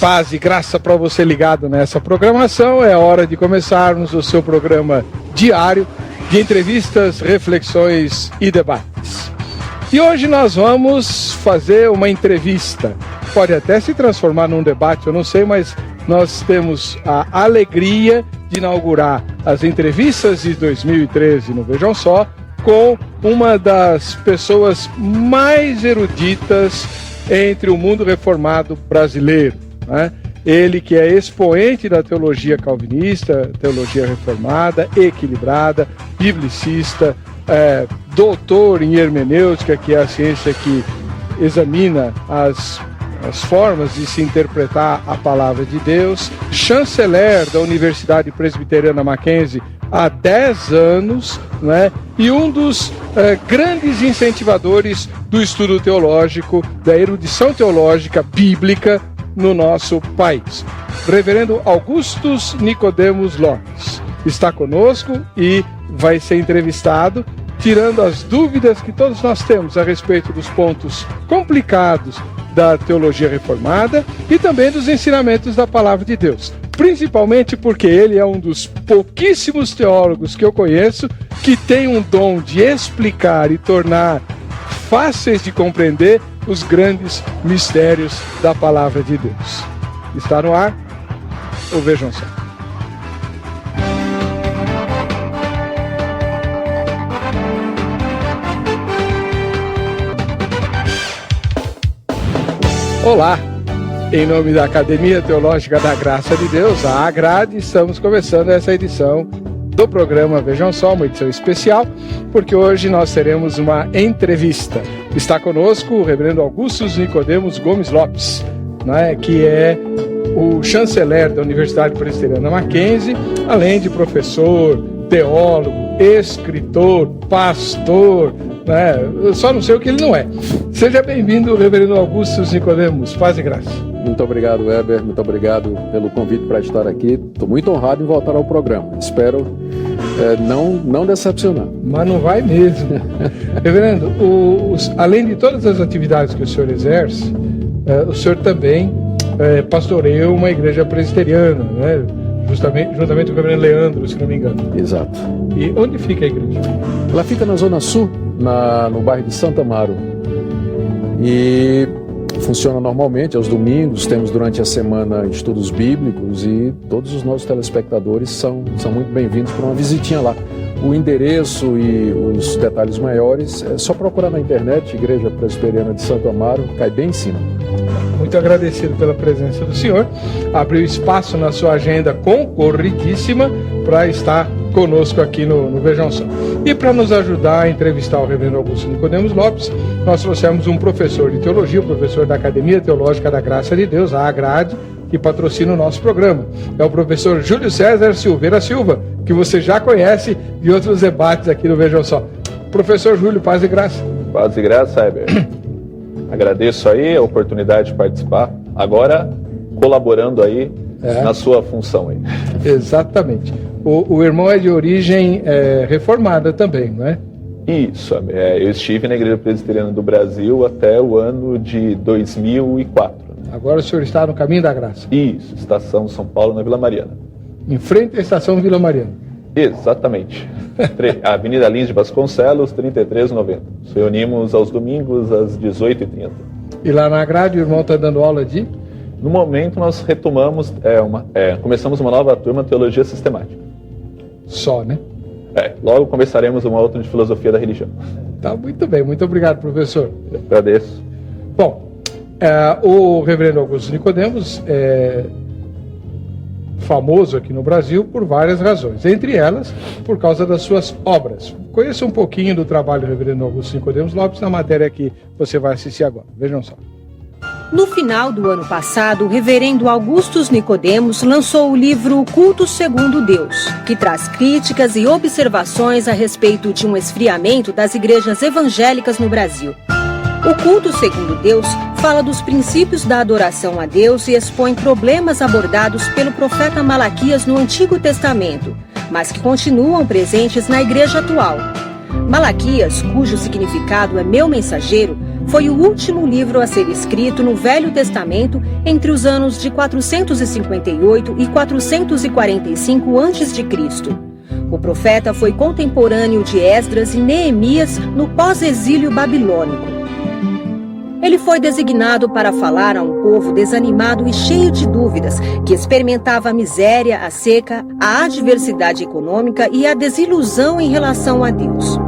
Paz e graça para você ligado nessa programação. É hora de começarmos o seu programa diário de entrevistas, reflexões e debates. E hoje nós vamos fazer uma entrevista. Pode até se transformar num debate, eu não sei, mas nós temos a alegria de inaugurar as entrevistas de 2013 no Vejam Só com uma das pessoas mais eruditas entre o mundo reformado brasileiro, né? Ele que é expoente da teologia calvinista, teologia reformada, equilibrada, biblicista, doutor em hermenêutica, que é a ciência que examina as formas de se interpretar a palavra de Deus, chanceler da Universidade Presbiteriana Mackenzie há 10 anos, né? E um dos grandes incentivadores do estudo teológico, da erudição teológica bíblica no nosso país. Reverendo Augustus Nicodemos Lopes está conosco e vai ser entrevistado, tirando as dúvidas que todos nós temos a respeito dos pontos complicados da teologia reformada e também dos ensinamentos da palavra de Deus. Principalmente porque ele é um dos pouquíssimos teólogos que eu conheço que tem um dom de explicar e tornar fáceis de compreender os grandes mistérios da palavra de Deus. Está no ar o Vejam Só. Olá, em nome da Academia Teológica da Graça de Deus, a AGRADE, estamos começando essa edição do programa Vejam Só, uma edição especial, porque hoje nós teremos uma entrevista. Está conosco o reverendo Augustus Nicodemos Gomes Lopes, né, que é o chanceler da Universidade Presbiteriana Mackenzie, além de professor, teólogo, escritor, pastor, né? Eu só não sei o que ele não é. Seja bem-vindo, reverendo Augustus Nicodemos. Paz e graça. Muito obrigado, Weber. Muito obrigado pelo convite para estar aqui. Estou muito honrado em voltar ao programa. Espero não decepcionar. Mas não vai mesmo. Reverendo, além de todas as atividades que o senhor exerce, o senhor também pastoreia uma igreja presbiteriana, né? Juntamente com o reverendo Leandro, se não me engano. Exato. E onde fica a igreja? Ela fica na Zona Sul, no bairro de Santa Amaro. E funciona normalmente aos domingos, temos durante a semana estudos bíblicos e todos os nossos telespectadores são muito bem-vindos para uma visitinha lá. O endereço e os detalhes maiores é só procurar na internet, Igreja Presbiteriana de Santo Amaro, cai bem em cima. Muito agradecido pela presença do senhor. Abriu espaço na sua agenda concorridíssima para estar conosco aqui no Vejam Só. E para nos ajudar a entrevistar o reverendo Augusto Nicodemos Lopes, nós trouxemos um professor de teologia, o professor da Academia Teológica da Graça de Deus, a AGRADE, que patrocina o nosso programa. É o professor Júlio César Silveira Silva, que você já conhece de outros debates aqui no Vejam Só. Professor Júlio, paz e graça. Paz e graça, Heber. Agradeço aí a oportunidade de participar, agora colaborando aí na sua função aí. Exatamente. O irmão é de origem reformada também, não é? Isso, eu estive na Igreja Presbiteriana do Brasil até o ano de 2004. Agora o senhor está no Caminho da Graça. Isso, Estação São Paulo, na Vila Mariana. Em frente à Estação Vila Mariana. Exatamente. Avenida Lins de Vasconcelos, 3390. Nos reunimos aos domingos às 18h30. E lá na grade o irmão está dando aula de? No momento nós retomamos, começamos uma nova turma de Teologia Sistemática. Só, né? Logo começaremos uma outra de Filosofia da Religião. Tá, muito bem. Muito obrigado, professor. Eu agradeço. Bom, o reverendo Augusto Nicodemos é famoso aqui no Brasil por várias razões, entre elas por causa das suas obras. Conheça um pouquinho do trabalho do reverendo Augusto Nicodemos Lopes na matéria que você vai assistir agora. Vejam só. No final do ano passado, o reverendo Augustus Nicodemos lançou o livro Culto Segundo Deus, que traz críticas e observações a respeito de um esfriamento das igrejas evangélicas no Brasil. O Culto Segundo Deus fala dos princípios da adoração a Deus e expõe problemas abordados pelo profeta Malaquias no Antigo Testamento, mas que continuam presentes na igreja atual. Malaquias, cujo significado é meu mensageiro, foi o último livro a ser escrito no Velho Testamento entre os anos de 458 e 445 a.C. O profeta foi contemporâneo de Esdras e Neemias no pós-exílio babilônico. Ele foi designado para falar a um povo desanimado e cheio de dúvidas, que experimentava a miséria, a seca, a adversidade econômica e a desilusão em relação a Deus.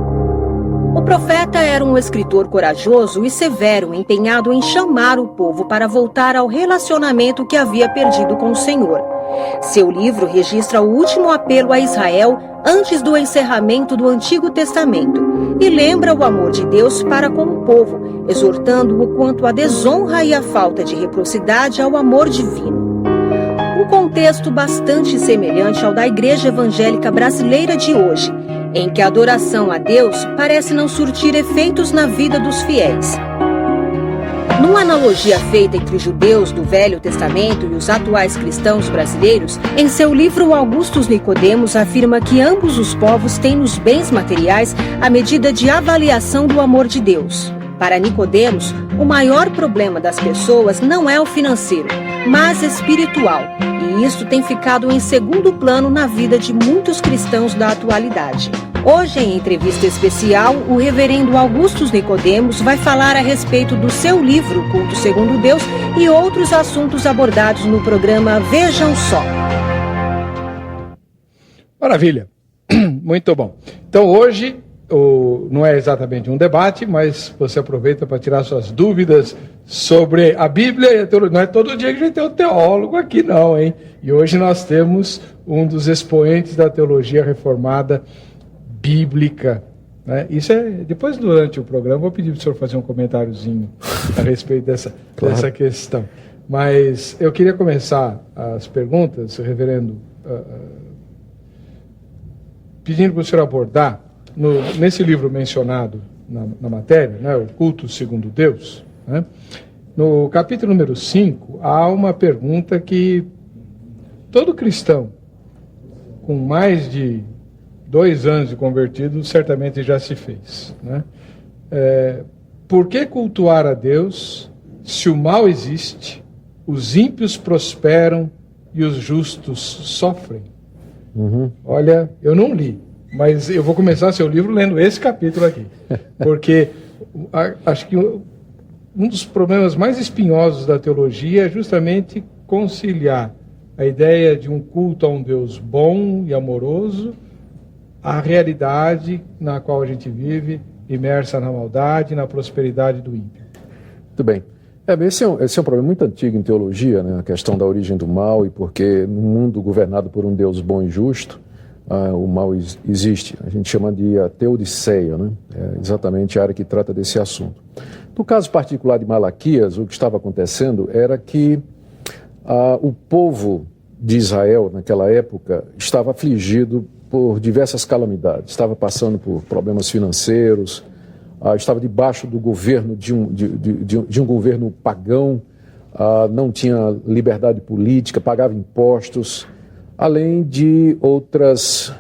O profeta era um escritor corajoso e severo, empenhado em chamar o povo para voltar ao relacionamento que havia perdido com o Senhor. Seu livro registra o último apelo a Israel antes do encerramento do Antigo Testamento e lembra o amor de Deus para com o povo, exortando-o quanto à desonra e à falta de reciprocidade ao amor divino. Um contexto bastante semelhante ao da Igreja Evangélica Brasileira de hoje, em que a adoração a Deus parece não surtir efeitos na vida dos fiéis. Numa analogia feita entre os judeus do Velho Testamento e os atuais cristãos brasileiros, em seu livro Augustus Nicodemos afirma que ambos os povos têm nos bens materiais a medida de avaliação do amor de Deus. Para Nicodemos, o maior problema das pessoas não é o financeiro, mas espiritual, e isto tem ficado em segundo plano na vida de muitos cristãos da atualidade. Hoje, em entrevista especial, o reverendo Augustus Nicodemos vai falar a respeito do seu livro Culto Segundo Deus e outros assuntos abordados no programa Vejam Só. Maravilha, muito bom. Então hoje não é exatamente um debate, mas você aproveita para tirar suas dúvidas sobre a Bíblia e a teologia. Não é todo dia que a gente tem um teólogo aqui não, hein? E hoje nós temos um dos expoentes da teologia reformada bíblica, né? Isso é, depois durante o programa eu vou pedir para o senhor fazer um comentáriozinho a respeito dessa questão. Mas eu queria começar as perguntas, reverendo, pedindo para o senhor abordar, nesse livro mencionado na matéria, né, o Culto Segundo Deus, né, no capítulo número 5, há uma pergunta que todo cristão com mais de 2 anos de convertido certamente já se fez, né? Por que cultuar a Deus se o mal existe, os ímpios prosperam e os justos sofrem? Olha, eu não li, mas eu vou começar seu livro lendo esse capítulo aqui, porque acho que um dos problemas mais espinhosos da teologia é justamente conciliar a ideia de um culto a um Deus bom e amoroso à realidade na qual a gente vive, imersa na maldade e na prosperidade do ímpio. Muito bem. Esse é um problema muito antigo em teologia, né? A questão da origem do mal e porque no mundo governado por um Deus bom e justo, o mal existe. A gente chama de a teodiceia, né? É exatamente a área que trata desse assunto. No caso particular de Malaquias, o que estava acontecendo era que o povo de Israel, naquela época, estava afligido por diversas calamidades, estava passando por problemas financeiros, estava debaixo do governo de um governo pagão, não tinha liberdade política, pagava impostos, além de outras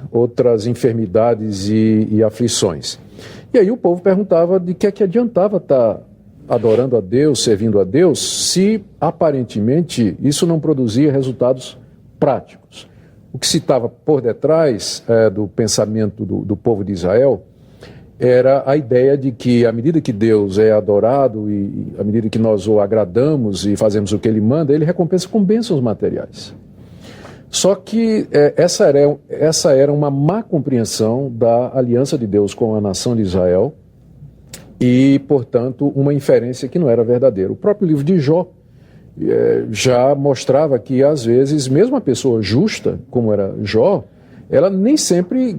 enfermidades e aflições. E aí o povo perguntava de que é que adiantava estar adorando a Deus, servindo a Deus, se aparentemente isso não produzia resultados práticos. O que se estava por detrás do pensamento do povo de Israel era a ideia de que, à medida que Deus é adorado e à medida que nós o agradamos e fazemos o que Ele manda, Ele recompensa com bênçãos materiais. Só que essa era uma má compreensão da aliança de Deus com a nação de Israel e, portanto, uma inferência que não era verdadeira. O próprio livro de Jó já mostrava que, às vezes, mesmo a pessoa justa, como era Jó, ela nem sempre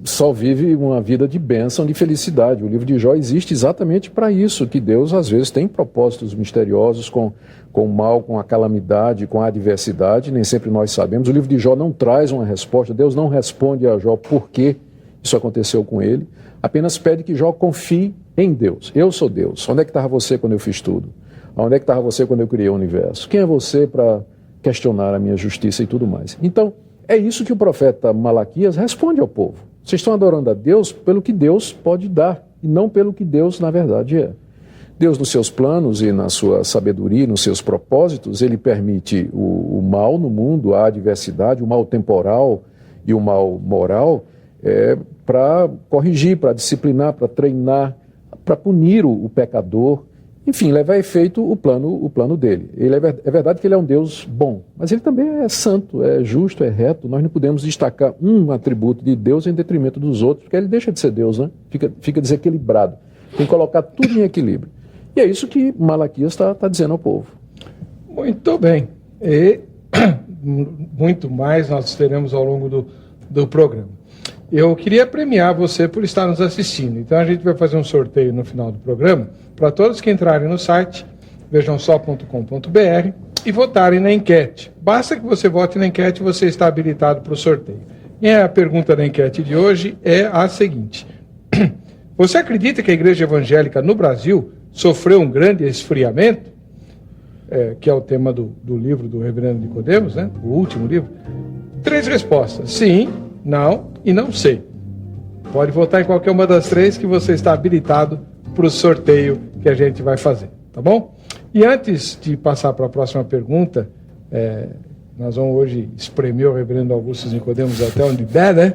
só vive uma vida de bênção, de felicidade. O livro de Jó existe exatamente para isso, que Deus, às vezes, tem propósitos misteriosos com o mal, com a calamidade, com a adversidade, nem sempre nós sabemos. O livro de Jó não traz uma resposta, Deus não responde a Jó por que isso aconteceu com ele, apenas pede que Jó confie em Deus. Eu sou Deus. Onde é que estava você quando eu fiz tudo? Onde é que estava você quando eu criei o universo? Quem é você para questionar a minha justiça e tudo mais? Então, é isso que o profeta Malaquias responde ao povo. Vocês estão adorando a Deus pelo que Deus pode dar, e não pelo que Deus, na verdade, é. Deus, nos seus planos e na sua sabedoria, nos seus propósitos, ele permite o mal no mundo, a adversidade, o mal temporal e o mal moral, para corrigir, para disciplinar, para treinar, para punir o pecador, enfim, levar a efeito o plano dele. É verdade que ele é um Deus bom, mas ele também é santo, é justo, é reto. Nós não podemos destacar um atributo de Deus em detrimento dos outros, porque ele deixa de ser Deus, né? Fica desequilibrado. Tem que colocar tudo em equilíbrio. E é isso que Malaquias está dizendo ao povo. Muito bem. E muito mais nós teremos ao longo do programa. Eu queria premiar você por estar nos assistindo. Então a gente vai fazer um sorteio no final do programa para todos que entrarem no site vejamsó.com.br e votarem na enquete. Basta que você vote na enquete e você está habilitado para o sorteio. E a pergunta da enquete de hoje é a seguinte: você acredita que a igreja evangélica no Brasil sofreu um grande esfriamento? Que é o tema do livro do reverendo Nicodemos, né? O último livro. 3 respostas: sim, não e não sei. Pode votar em qualquer uma das 3 que você está habilitado para o sorteio que a gente vai fazer, tá bom? E antes de passar para a próxima pergunta, nós vamos hoje espremer o reverendo Augusto Nicodemos até onde der, né?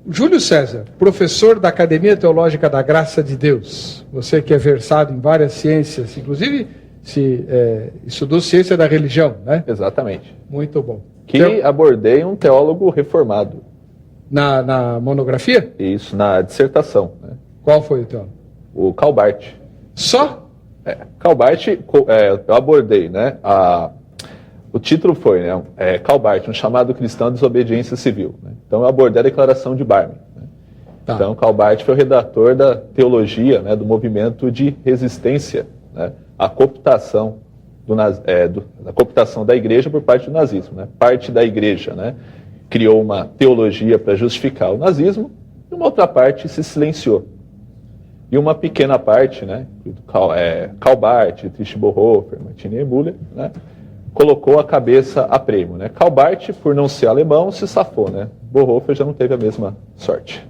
Júlio César, professor da Academia Teológica da Graça de Deus, você que é versado em várias ciências, inclusive estudou ciência da religião, né? Exatamente. Muito bom. Que abordei um teólogo reformado. Na monografia? Isso, na dissertação. Né? Qual foi o teólogo? O Calbart. Só? Calbart, eu abordei, né? O título foi, né? Calbart, um chamado cristão à desobediência civil. Né? Então eu abordei a declaração de Barmen. Né? Tá. Então Calbart foi o redator da teologia, né? Do movimento de resistência, né? À cooptação da cooptação da igreja por parte do nazismo. Né? Parte da igreja, né? Criou uma teologia para justificar o nazismo e uma outra parte se silenciou. E uma pequena parte, né? Calbart, Dietrich Bonhoeffer, Martin Müller, né? Colocou a cabeça a prêmio. Né? Calbart, por não ser alemão, se safou. Né? Bonhoeffer já não teve a mesma sorte.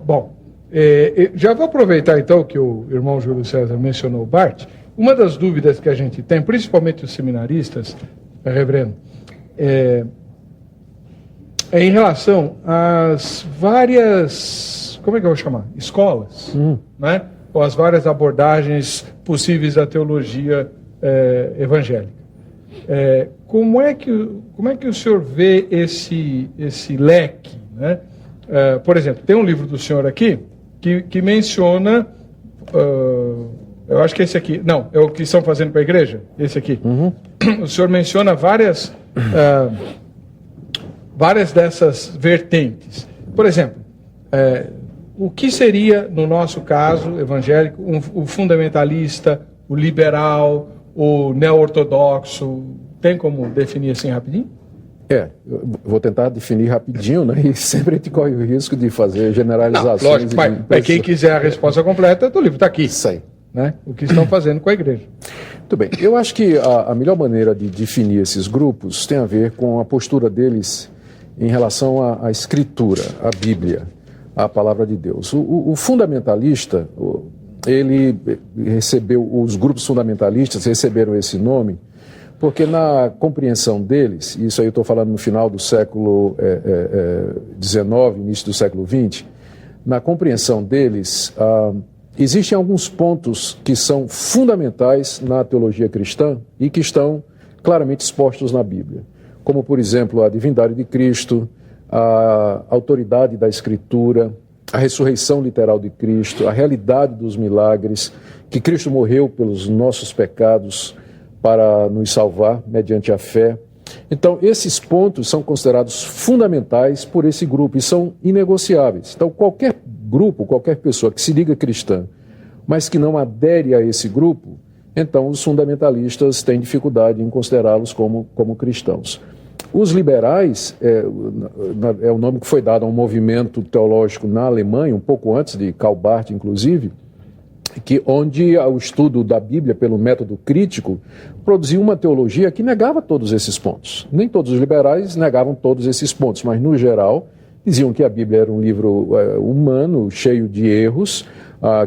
Bom, já vou aproveitar então que o irmão Júlio César mencionou o Barth. Uma das dúvidas que a gente tem, principalmente os seminaristas, reverendo, é em relação às várias, como é que eu vou chamar? Escolas, né? Ou as várias abordagens possíveis da teologia evangélica. Como é que o senhor vê esse leque, né? Por exemplo, tem um livro do senhor aqui que menciona, eu acho que esse aqui, não, é o que estão fazendo para a igreja, esse aqui. O senhor menciona várias dessas vertentes. Por exemplo, o que seria, no nosso caso evangélico, o fundamentalista, o liberal, o neo-ortodoxo? Tem como definir assim rapidinho? Eu vou tentar definir rapidinho, né? E sempre a gente corre o risco de fazer generalizações. Não, lógico, mas quem quiser a resposta completa, o livro está aqui. Isso aí. Né? O que estão fazendo com a igreja. Muito bem. Eu acho que a melhor maneira de definir esses grupos tem a ver com a postura deles em relação à Escritura, à Bíblia, à Palavra de Deus. O fundamentalista, os grupos fundamentalistas receberam esse nome porque na compreensão deles, isso aí eu estou falando no final do século XIX, início do século XX, na compreensão deles, existem alguns pontos que são fundamentais na teologia cristã e que estão claramente expostos na Bíblia, como, por exemplo, a divindade de Cristo, a autoridade da Escritura, a ressurreição literal de Cristo, a realidade dos milagres, que Cristo morreu pelos nossos pecados para nos salvar mediante a fé. Então, esses pontos são considerados fundamentais por esse grupo e são inegociáveis. Então, qualquer grupo, qualquer pessoa que se diga cristã, mas que não adere a esse grupo, então os fundamentalistas têm dificuldade em considerá-los como cristãos. Os liberais, é o nome que foi dado a um movimento teológico na Alemanha, um pouco antes de Calbart, inclusive, onde o estudo da Bíblia pelo método crítico produziu uma teologia que negava todos esses pontos. Nem todos os liberais negavam todos esses pontos, mas, no geral, diziam que a Bíblia era um livro humano, cheio de erros,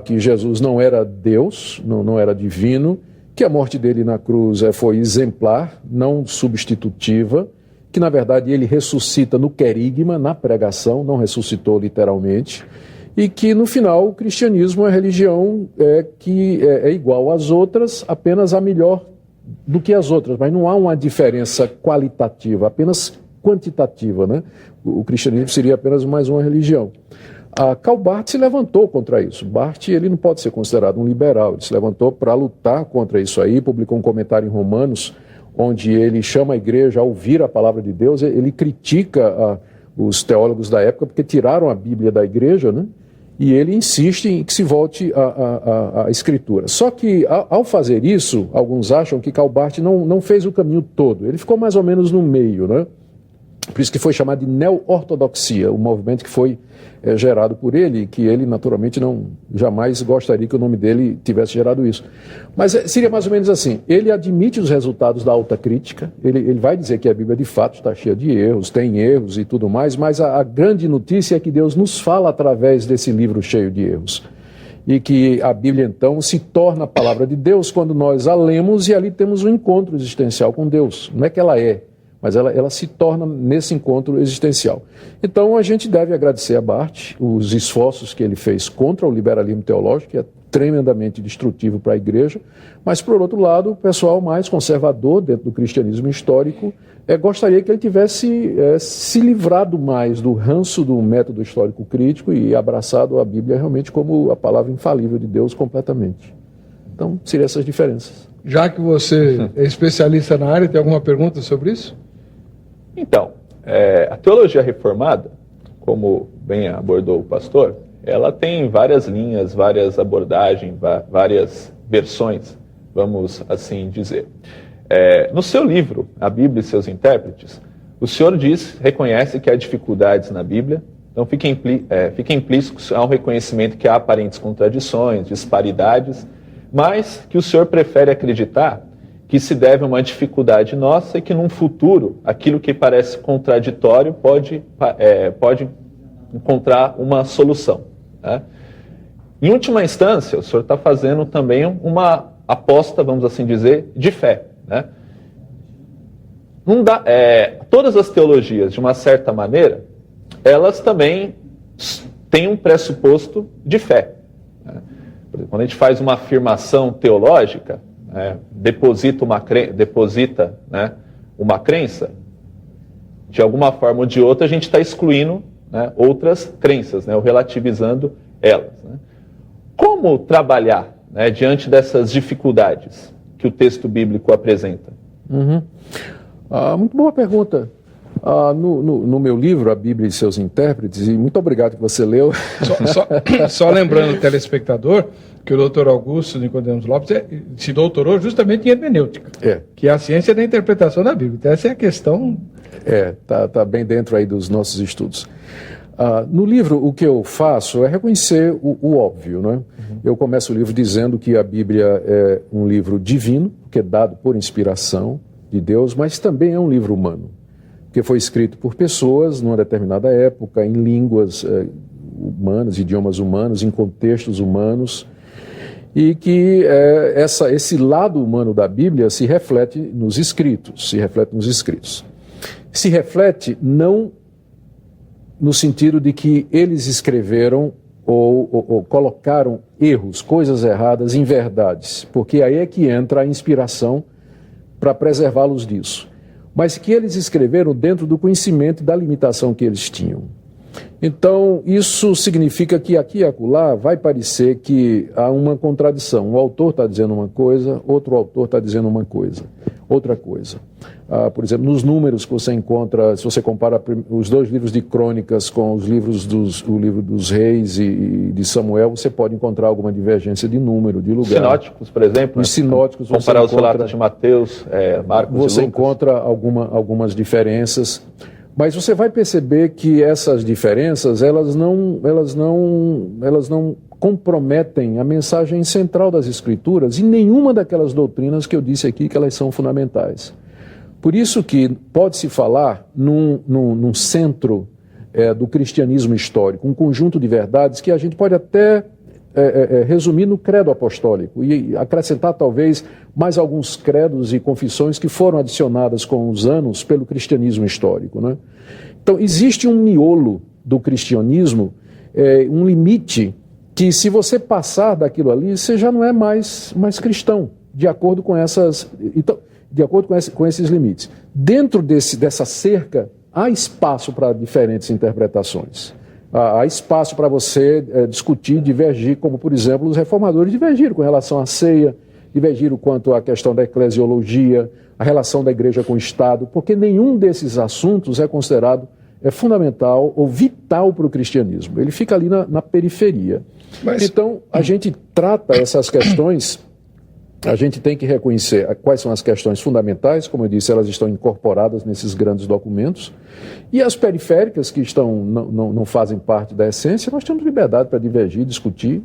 que Jesus não era Deus, não era divino, que a morte dele na cruz foi exemplar, não substitutiva, que na verdade ele ressuscita no querigma, na pregação, não ressuscitou literalmente, e que no final o cristianismo é a religião que é igual às outras, apenas a melhor do que as outras, mas não há uma diferença qualitativa, apenas quantitativa, né? O cristianismo seria apenas mais uma religião. Karl Barth se levantou contra isso. Barth, ele não pode ser considerado um liberal, ele se levantou para lutar contra isso aí, publicou um comentário em Romanos, onde ele chama a igreja a ouvir a palavra de Deus, ele critica os teólogos da época porque tiraram a Bíblia da igreja, né? E ele insiste em que se volte à Escritura. Só que, ao fazer isso, alguns acham que Karl Barth não fez o caminho todo. Ele ficou mais ou menos no meio, né? Por isso que foi chamado de neo-ortodoxia, o movimento que foi gerado por ele, e que ele, naturalmente, jamais gostaria que o nome dele tivesse gerado isso. Mas seria mais ou menos assim, ele admite os resultados da autocrítica, ele vai dizer que a Bíblia, de fato, está cheia de erros, tem erros e tudo mais, mas a grande notícia é que Deus nos fala através desse livro cheio de erros. E que a Bíblia, então, se torna a palavra de Deus quando nós a lemos e ali temos um encontro existencial com Deus. Não é que ela mas ela se torna nesse encontro existencial. Então a gente deve agradecer a Barth os esforços que ele fez contra o liberalismo teológico, que é tremendamente destrutivo para a igreja, mas por outro lado o pessoal mais conservador dentro do cristianismo histórico gostaria que ele tivesse se livrado mais do ranço do método histórico crítico e abraçado a Bíblia realmente como a palavra infalível de Deus completamente. Então seriam essas diferenças. Já que você é especialista na área, tem alguma pergunta sobre isso? Então, a teologia reformada, como bem abordou o pastor, ela tem várias linhas, várias abordagens, várias versões, vamos assim dizer. No seu livro, A Bíblia e seus Intérpretes, o senhor reconhece que há dificuldades na Bíblia, então fica implícito ao reconhecimento que há aparentes contradições, disparidades, mas que o senhor prefere acreditar que se deve a uma dificuldade nossa e que num futuro aquilo que parece contraditório pode encontrar uma solução, né? Em última instância, o senhor está fazendo também uma aposta, vamos assim dizer, de fé, né? Todas as teologias, de uma certa maneira, elas também têm um pressuposto de fé, né? Por exemplo, quando a gente faz uma afirmação teológica, deposita né, uma crença, de alguma forma ou de outra a gente está excluindo, né, outras crenças, né, ou relativizando elas, né? Como trabalhar, né, diante dessas dificuldades que o texto bíblico apresenta? Muito boa pergunta. No meu livro, A Bíblia e seus Intérpretes, e muito obrigado que você leu. Só lembrando o telespectador que o doutor Augusto Nicodemos Lopes se doutorou justamente em hermenêutica, que é a ciência da interpretação da Bíblia. Então essa é a questão. Tá bem dentro aí dos nossos estudos. No livro, o que eu faço é reconhecer o óbvio, né? Eu começo o livro dizendo que a Bíblia é um livro divino, que é dado por inspiração de Deus, mas também é um livro humano, que foi escrito por pessoas numa determinada época, em línguas humanas, idiomas humanos, em contextos humanos, e que esse lado humano da Bíblia se reflete nos escritos, Se reflete não no sentido de que eles escreveram ou colocaram erros, coisas erradas em verdades, porque aí é que entra a inspiração para preservá-los disso, mas que eles escreveram dentro do conhecimento da limitação que eles tinham. Então, isso significa que aqui e acolá vai parecer que há uma contradição. Um autor está dizendo uma coisa, outro autor está dizendo outra coisa. Por exemplo, nos números que você encontra, se você compara os dois livros de crônicas com os livros o livro dos reis e de Samuel, você pode encontrar alguma divergência de número, de lugar. Sinóticos, por exemplo. Os sinóticos, comparar os relatos de Mateus, Marcos você e Lucas. encontra algumas diferenças. Mas você vai perceber que essas diferenças, elas não comprometem a mensagem central das Escrituras em nenhuma daquelas doutrinas que eu disse aqui que elas são fundamentais. Por isso que pode-se falar num centro do cristianismo histórico, um conjunto de verdades que a gente pode até resumir no credo apostólico e acrescentar talvez mais alguns credos e confissões que foram adicionadas com os anos pelo cristianismo histórico, né? Então, existe um miolo do cristianismo, um limite que, se você passar daquilo ali, você já não é mais cristão, de acordo com com esses limites. Dentro dessa cerca, há espaço para diferentes interpretações. Há espaço para você discutir, divergir, como, por exemplo, os reformadores divergiram com relação à ceia, divergiram quanto à questão da eclesiologia, a relação da igreja com o Estado, porque nenhum desses assuntos é considerado fundamental ou vital para o cristianismo. Ele fica ali na periferia. Então, a gente trata essas questões, a gente tem que reconhecer quais são as questões fundamentais, como eu disse, elas estão incorporadas nesses grandes documentos, e as periféricas, que não fazem parte da essência, nós temos liberdade para divergir, discutir.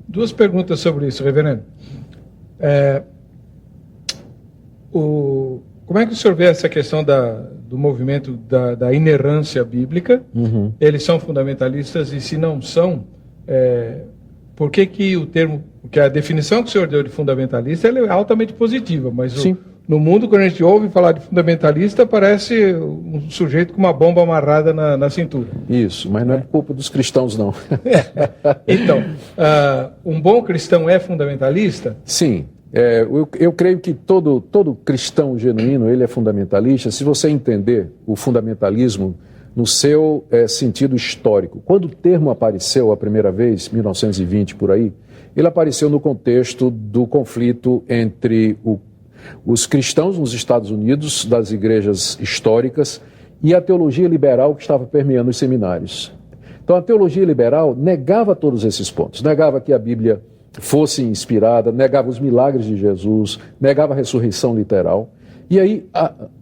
Duas perguntas sobre isso, reverendo. Como é que o senhor vê essa questão do movimento da inerrância bíblica? Uhum. Eles são fundamentalistas, e se não são, por que o termo, que a definição que o senhor deu de fundamentalista, ela é altamente positiva, mas no mundo, quando a gente ouve falar de fundamentalista, parece um sujeito com uma bomba amarrada na cintura. Isso, mas não é culpa dos cristãos, não. Então, um bom cristão é fundamentalista? Sim. Eu creio que todo cristão genuíno, ele é fundamentalista, se você entender o fundamentalismo no seu sentido histórico. Quando o termo apareceu a primeira vez, 1920 por aí, ele apareceu no contexto do conflito entre os cristãos nos Estados Unidos, das igrejas históricas, e a teologia liberal que estava permeando os seminários. Então a teologia liberal negava todos esses pontos, negava que a Bíblia fosse inspirada, negava os milagres de Jesus, negava a ressurreição literal. E aí,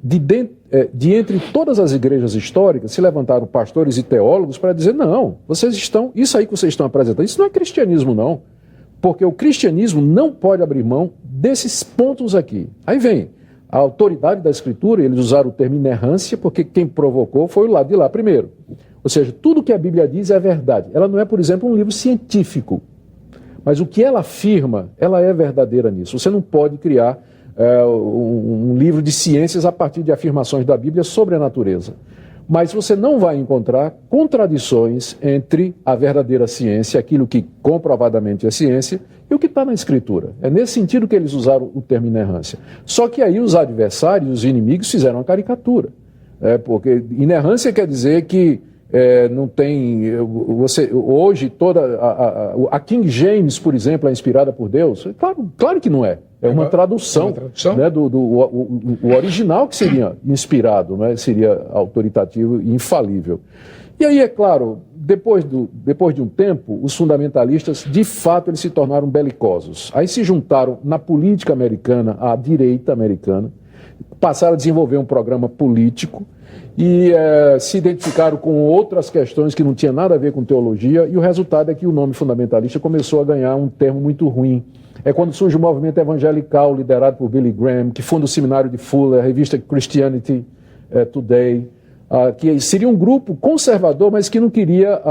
de entre todas as igrejas históricas, se levantaram pastores e teólogos para dizer, não, isso aí que vocês estão apresentando, isso não é cristianismo, não. Porque o cristianismo não pode abrir mão desses pontos aqui. Aí vem a autoridade da Escritura, eles usaram o termo inerrância, porque quem provocou foi o lado de lá primeiro. Ou seja, tudo que a Bíblia diz é verdade. Ela não é, por exemplo, um livro científico. Mas o que ela afirma, ela é verdadeira nisso. Você não pode criar um livro de ciências a partir de afirmações da Bíblia sobre a natureza. Mas você não vai encontrar contradições entre a verdadeira ciência, aquilo que comprovadamente é ciência, e o que está na Escritura. É nesse sentido que eles usaram o termo inerrância. Só que aí os adversários, os inimigos, fizeram uma caricatura. Porque inerrância quer dizer que não tem... hoje, a King James, por exemplo, é inspirada por Deus? Claro que não é. É uma tradução, né, o original que seria inspirado, né, seria autoritativo e infalível. E aí, é claro, depois de um tempo, os fundamentalistas, de fato, eles se tornaram belicosos. Aí se juntaram na política americana, à direita americana, passaram a desenvolver um programa político e se identificaram com outras questões que não tinham nada a ver com teologia, e o resultado é que o nome fundamentalista começou a ganhar um termo muito ruim. É quando surge o movimento evangelical liderado por Billy Graham, que funda o seminário de Fuller, a revista Christianity Today, que seria um grupo conservador, mas que não queria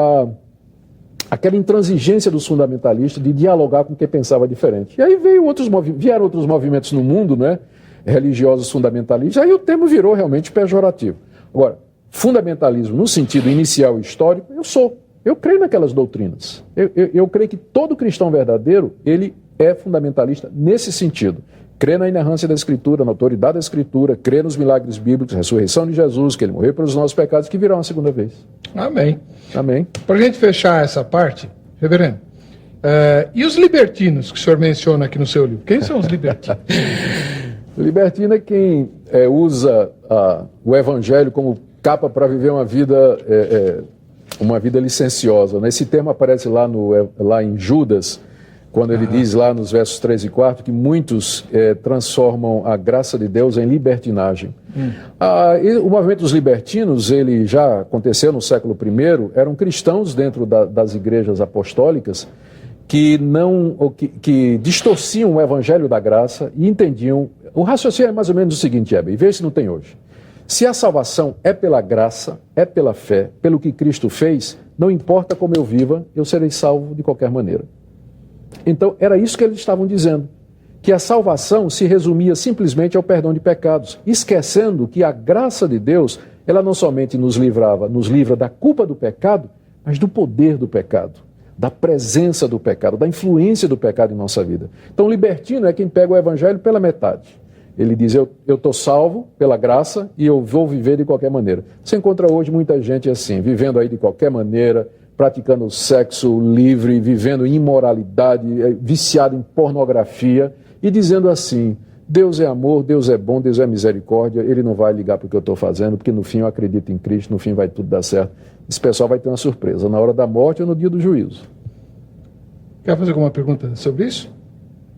aquela intransigência dos fundamentalistas de dialogar com quem pensava diferente. E aí vieram outros movimentos no mundo, né, religiosos fundamentalistas, aí o termo virou realmente pejorativo. Agora, fundamentalismo no sentido inicial e histórico, eu creio naquelas doutrinas. Eu creio que todo cristão verdadeiro, ele é fundamentalista nesse sentido. Crê na inerrância da Escritura, na autoridade da Escritura, crê nos milagres bíblicos, ressurreição de Jesus, que ele morreu pelos nossos pecados, que virá uma segunda vez. Amém. Amém. Para a gente fechar essa parte, reverendo, e os libertinos que o senhor menciona aqui no seu livro? Quem são os libertinos? Libertino é quem usa o Evangelho como capa para viver uma vida licenciosa, né? Esse termo aparece lá em Judas, quando ele diz lá nos versos 3 e 4 que muitos transformam a graça de Deus em libertinagem. O movimento dos libertinos, ele já aconteceu no século I, eram cristãos dentro das igrejas apostólicas que distorciam o evangelho da graça e entendiam. O raciocínio é mais ou menos o seguinte, e vê se não tem hoje. Se a salvação é pela graça, é pela fé, pelo que Cristo fez, não importa como eu viva, eu serei salvo de qualquer maneira. Então, era isso que eles estavam dizendo, que a salvação se resumia simplesmente ao perdão de pecados, esquecendo que a graça de Deus, ela não somente nos livra da culpa do pecado, mas do poder do pecado, da presença do pecado, da influência do pecado em nossa vida. Então, o libertino é quem pega o evangelho pela metade. Ele diz, eu estou salvo pela graça e eu vou viver de qualquer maneira. Você encontra hoje muita gente assim, vivendo aí de qualquer maneira, praticando sexo livre, vivendo em imoralidade, viciado em pornografia e dizendo assim, Deus é amor, Deus é bom, Deus é misericórdia, Ele não vai ligar para o que eu estou fazendo, porque no fim eu acredito em Cristo, no fim vai tudo dar certo. Esse pessoal vai ter uma surpresa, na hora da morte ou no dia do juízo. Quer fazer alguma pergunta sobre isso?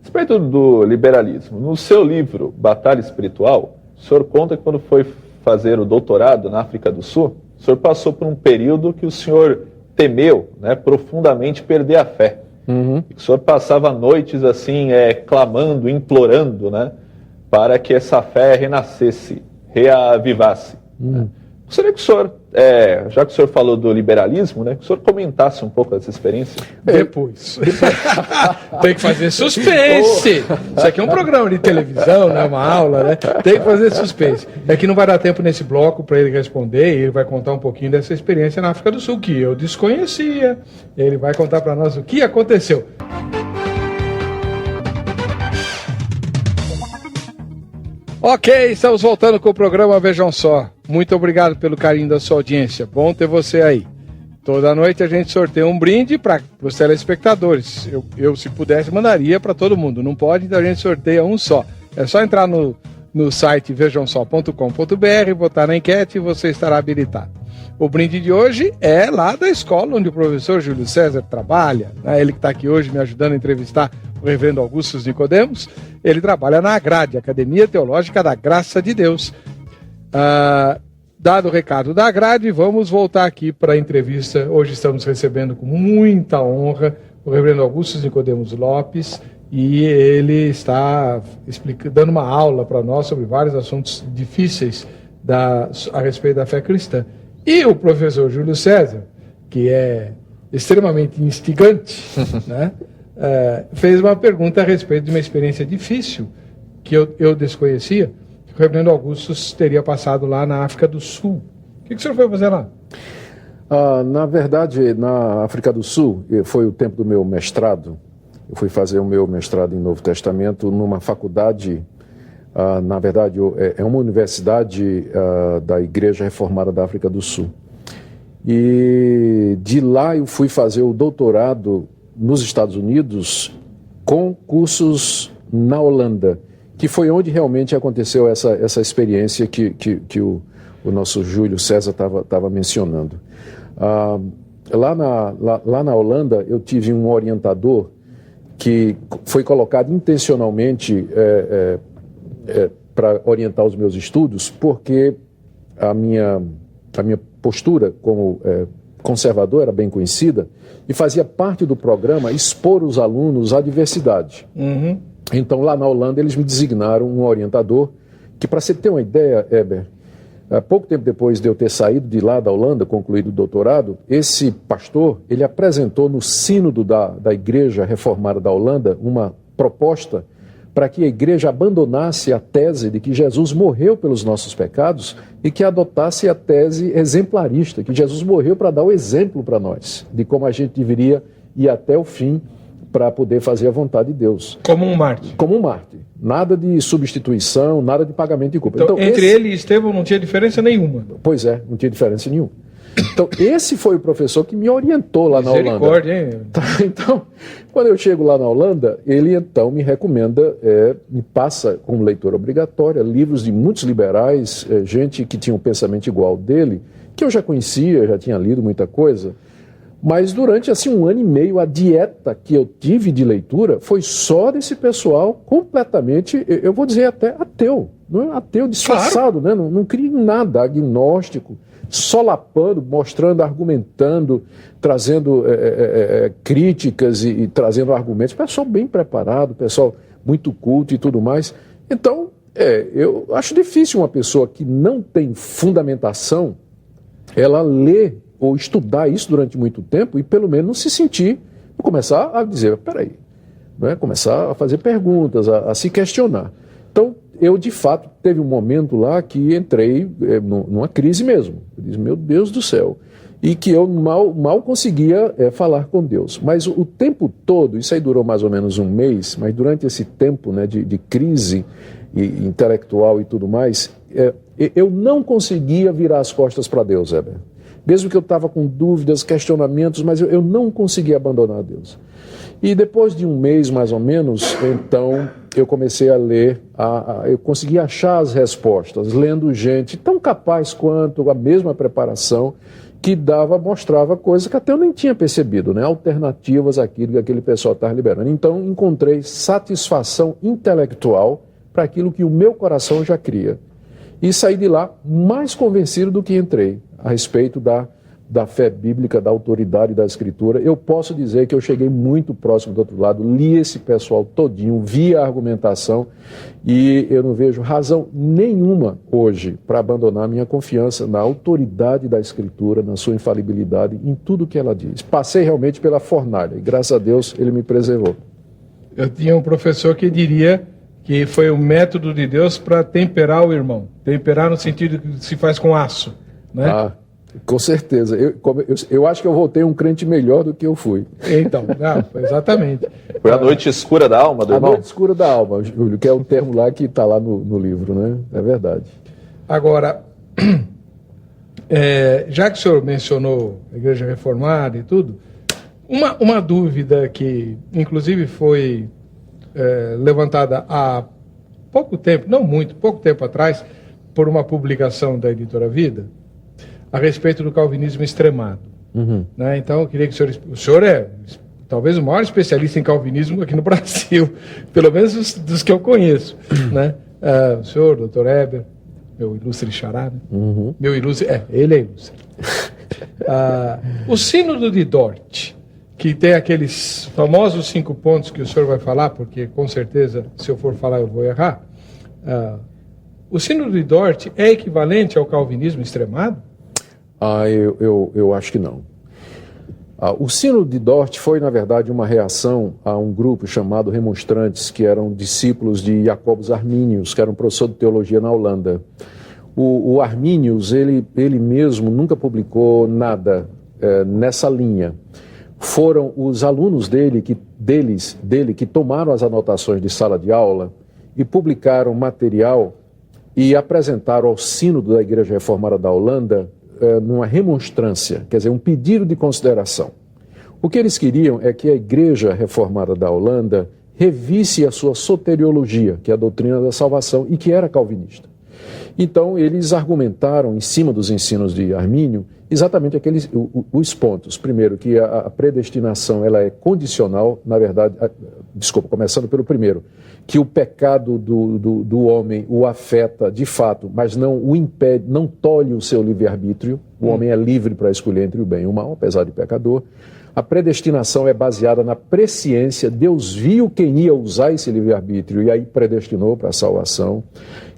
A respeito do liberalismo, no seu livro Batalha Espiritual, o senhor conta que quando foi fazer o doutorado na África do Sul, o senhor passou por um período que o senhor temeu, né, profundamente perder a fé. Uhum. O senhor passava noites assim, clamando, implorando, né, para que essa fé renascesse, reavivasse. Né? Gostaria que o senhor, já que o senhor falou do liberalismo, né, que o senhor comentasse um pouco dessa experiência. Depois. Tem que fazer suspense. Isso aqui é um programa de televisão, não é uma aula, né? Tem que fazer suspense. É que não vai dar tempo nesse bloco para ele responder, e ele vai contar um pouquinho dessa experiência na África do Sul, que eu desconhecia. Ele vai contar para nós o que aconteceu. Ok, estamos voltando com o programa Vejam Só. Muito obrigado pelo carinho da sua audiência. Bom ter você aí. Toda noite a gente sorteia um brinde para os telespectadores. Eu, se pudesse, mandaria para todo mundo. Não pode, então a gente sorteia um só. É só entrar no site vejamsó.com.br, botar na enquete e você estará habilitado. O brinde de hoje é lá da escola onde o professor Júlio César trabalha. Ele que está aqui hoje me ajudando a entrevistar o reverendo Augusto Nicodemos. Ele trabalha na Agrade, Academia Teológica da Graça de Deus. Dado o recado da Agrade, vamos voltar aqui para a entrevista. Hoje estamos recebendo com muita honra o reverendo Augusto Nicodemos Lopes, e ele está dando uma aula para nós sobre vários assuntos difíceis a respeito da fé cristã. E o professor Júlio César, que é extremamente instigante, né, fez uma pergunta a respeito de uma experiência difícil que eu desconhecia, que o reverendo Augusto teria passado lá na África do Sul. O que o senhor foi fazer lá? Na verdade, na África do Sul, foi o tempo do meu mestrado. Eu fui fazer o meu mestrado em Novo Testamento numa faculdade, na verdade, é uma universidade da Igreja Reformada da África do Sul. E de lá eu fui fazer o doutorado nos Estados Unidos com cursos na Holanda, que foi onde realmente aconteceu essa experiência que o nosso Júlio César estava mencionando. Lá na Holanda eu tive um orientador que foi colocado intencionalmente para orientar os meus estudos, porque a minha postura como conservador era bem conhecida e fazia parte do programa expor os alunos à diversidade. Uhum. Então, lá na Holanda, eles me designaram um orientador que, para você ter uma ideia, Heber, pouco tempo depois de eu ter saído de lá da Holanda, concluído o doutorado, esse pastor, ele apresentou no sínodo da Igreja Reformada da Holanda uma proposta para que a igreja abandonasse a tese de que Jesus morreu pelos nossos pecados e que adotasse a tese exemplarista, que Jesus morreu para dar o exemplo para nós, de como a gente deveria ir até o fim para poder fazer a vontade de Deus. Como um mártir. Como um mártir. Nada de substituição, nada de pagamento de culpa. Então entre ele e Estevão não tinha diferença nenhuma. Pois é, não tinha diferença nenhuma. Então, esse foi o professor que me orientou lá na Holanda. Misericórdia, hein? Então, quando eu chego lá na Holanda, ele então me recomenda, me passa como leitura obrigatória, livros de muitos liberais, gente que tinha um pensamento igual ao dele, que eu já conhecia, já tinha lido muita coisa, mas durante assim 1 ano e meio, a dieta que eu tive de leitura foi só desse pessoal completamente, eu vou dizer até ateu, não é ateu disfarçado, claro, né? Não cria em nada, agnóstico, solapando, mostrando, argumentando, trazendo críticas e trazendo argumentos. Pessoal bem preparado, pessoal muito culto e tudo mais. Então, Eu acho difícil uma pessoa que não tem fundamentação, ela ler ou estudar isso durante muito tempo e pelo menos se sentir, começar a dizer, peraí, né? Começar a fazer perguntas, a se questionar. Então, eu de fato teve um momento lá que entrei numa crise mesmo. Eu disse, meu Deus do céu. E que eu mal conseguia falar com Deus. Mas o tempo todo, isso aí durou mais ou menos um mês, mas durante esse tempo, né, de crise intelectual e tudo mais, eu não conseguia virar as costas para Deus, Heber. Mesmo que eu estava com dúvidas, questionamentos, mas eu não conseguia abandonar Deus. E depois de um mês, mais ou menos, então eu comecei a ler, eu consegui achar as respostas, lendo gente tão capaz quanto, a mesma preparação, que mostrava coisas que até eu nem tinha percebido, né? Alternativas àquilo que aquele pessoal estava liberando. Então encontrei satisfação intelectual para aquilo que o meu coração já cria. E saí de lá mais convencido do que entrei, a respeito da fé bíblica, da autoridade da Escritura. Eu posso dizer que eu cheguei muito próximo do outro lado, li esse pessoal todinho, vi a argumentação e eu não vejo razão nenhuma hoje para abandonar minha confiança na autoridade da Escritura, na sua infalibilidade, em tudo que ela diz. Passei realmente pela fornalha e graças a Deus ele me preservou. Eu tinha um professor que diria que foi o método de Deus para temperar o irmão. Temperar no sentido que se faz com aço, né? Com certeza. Eu acho que eu voltei um crente melhor do que eu fui. Então, exatamente. Foi a noite escura da alma do irmão? A noite escura da alma, Júlio, que é o termo lá que está lá no livro, né? É verdade. Agora, já que o senhor mencionou a Igreja Reformada e tudo, uma dúvida que, inclusive, foi levantada há pouco tempo, não muito, pouco tempo atrás, por uma publicação da Editora Vida, a respeito do calvinismo extremado. Uhum. Né? Então, eu queria que o senhor é talvez o maior especialista em calvinismo aqui no Brasil, pelo menos dos que eu conheço. Né? O senhor, doutor Heber, meu ilustre xará, né? Uhum. Meu ilustre, ele é ilustre. O Sínodo de Dort, que tem aqueles famosos 5 pontos que o senhor vai falar, porque com certeza, se eu for falar, eu vou errar. O Sínodo de Dort é equivalente ao calvinismo extremado? Eu acho que não. O Sínodo de Dort foi, na verdade, uma reação a um grupo chamado Remonstrantes, que eram discípulos de Jacobus Arminius, que era um professor de teologia na Holanda. O Arminius, ele mesmo nunca publicou nada nessa linha. Foram os alunos dele que tomaram as anotações de sala de aula e publicaram material e apresentaram ao Sínodo da Igreja Reformada da Holanda numa remonstrância, quer dizer, um pedido de consideração. O que eles queriam é que a Igreja Reformada da Holanda revisse a sua soteriologia, que é a doutrina da salvação, e que era calvinista. Então, eles argumentaram, em cima dos ensinos de Armínio, exatamente os pontos. Primeiro, que a predestinação ela é condicional, na verdade, começando pelo primeiro, que o pecado do homem o afeta de fato, mas não o impede, não tolhe o seu livre-arbítrio. O homem é livre para escolher entre o bem e o mal, apesar de pecador. A predestinação é baseada na presciência. Deus viu quem ia usar esse livre-arbítrio e aí predestinou para a salvação.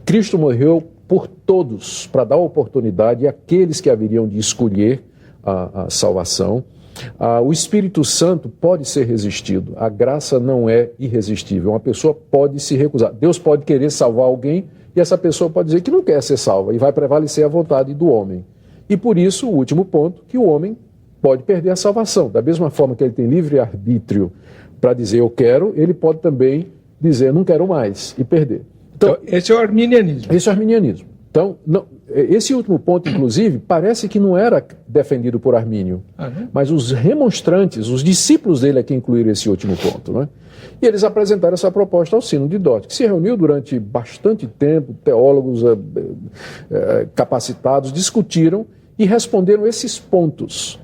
Cristo morreu por todos, para dar oportunidade àqueles que haveriam de escolher a salvação. O Espírito Santo pode ser resistido, a graça não é irresistível, uma pessoa pode se recusar. Deus pode querer salvar alguém e essa pessoa pode dizer que não quer ser salva e vai prevalecer a vontade do homem. E por isso, o último ponto, que o homem pode perder a salvação. Da mesma forma que ele tem livre-arbítrio para dizer eu quero, ele pode também dizer não quero mais e perder. Então, esse é o arminianismo. Esse é o arminianismo. Então, esse último ponto, inclusive, parece que não era defendido por Armínio, mas os remonstrantes, os discípulos dele é que incluíram esse último ponto. Né? E eles apresentaram essa proposta ao Sínodo de Dort, que se reuniu durante bastante tempo, teólogos capacitados discutiram e responderam esses pontos.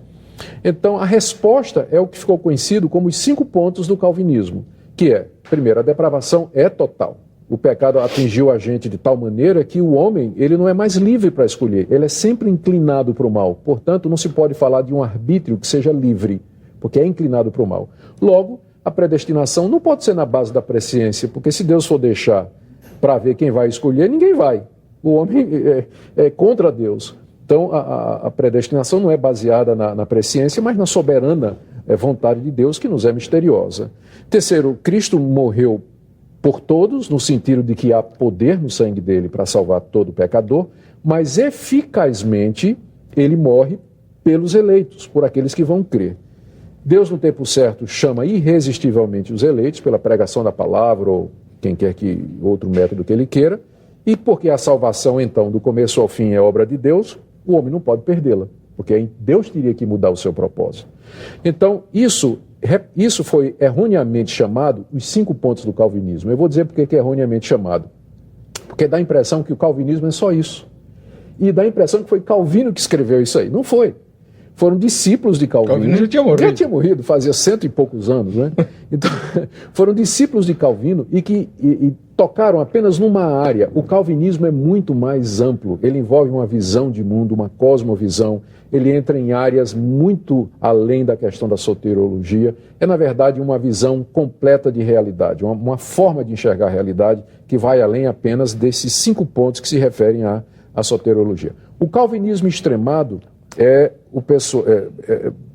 Então, a resposta é o que ficou conhecido como os 5 pontos do calvinismo, que é, primeiro, a depravação é total. O pecado atingiu a gente de tal maneira que o homem ele não é mais livre para escolher, ele é sempre inclinado para o mal. Portanto, não se pode falar de um arbítrio que seja livre, porque é inclinado para o mal. Logo, a predestinação não pode ser na base da presciência, porque se Deus for deixar para ver quem vai escolher, ninguém vai. O homem é contra Deus. Então, a predestinação não é baseada na presciência, mas na soberana vontade de Deus, que nos é misteriosa. Terceiro, Cristo morreu por todos, no sentido de que há poder no sangue dele para salvar todo pecador, mas eficazmente ele morre pelos eleitos, por aqueles que vão crer. Deus, no tempo certo, chama irresistivelmente os eleitos pela pregação da palavra ou quem quer que outro método que ele queira, e porque a salvação, então, do começo ao fim é obra de Deus, o homem não pode perdê-la, porque aí Deus teria que mudar o seu propósito. Então, isso foi erroneamente chamado os 5 pontos do calvinismo. Eu vou dizer por que é erroneamente chamado. Porque dá a impressão que o calvinismo é só isso. E dá a impressão que foi Calvino que escreveu isso aí. Não foi. Foram discípulos de Calvino. Calvino já tinha morrido. Já tinha morrido, fazia 100 e poucos anos, né? Então, foram discípulos de Calvino e que tocaram apenas numa área. O calvinismo é muito mais amplo. Ele envolve uma visão de mundo, uma cosmovisão. Ele entra em áreas muito além da questão da soteriologia. É, na verdade, uma visão completa de realidade, uma forma de enxergar a realidade que vai além apenas desses 5 pontos que se referem à soteriologia. O calvinismo extremado é o pessoal,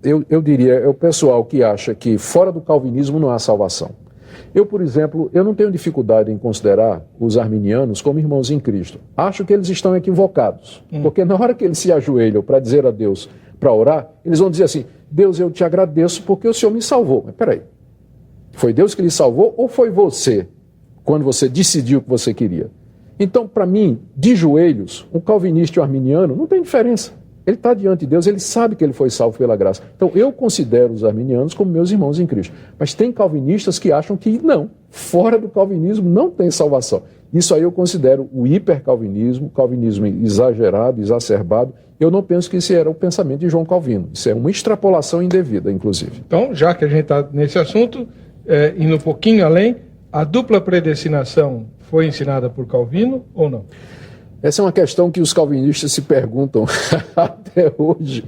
eu diria, é o pessoal que acha que fora do calvinismo não há salvação. Eu, por exemplo, eu não tenho dificuldade em considerar os arminianos como irmãos em Cristo. Acho que eles estão equivocados, porque na hora que eles se ajoelham para dizer a Deus, para orar, eles vão dizer assim: Deus, eu te agradeço porque o Senhor me salvou. Mas peraí, foi Deus que lhe salvou ou foi você, quando você decidiu o que você queria? Então, para mim, de joelhos, um calvinista e um arminiano não tem diferença. Ele está diante de Deus, ele sabe que ele foi salvo pela graça. Então, eu considero os arminianos como meus irmãos em Cristo. Mas tem calvinistas que acham que não, fora do calvinismo não tem salvação. Isso aí eu considero o hipercalvinismo, calvinismo exagerado, exacerbado. Eu não penso que esse era o pensamento de João Calvino. Isso é uma extrapolação indevida, inclusive. Então, já que a gente está nesse assunto, indo um pouquinho além, a dupla predestinação foi ensinada por Calvino ou não? Essa é uma questão que os calvinistas se perguntam até hoje,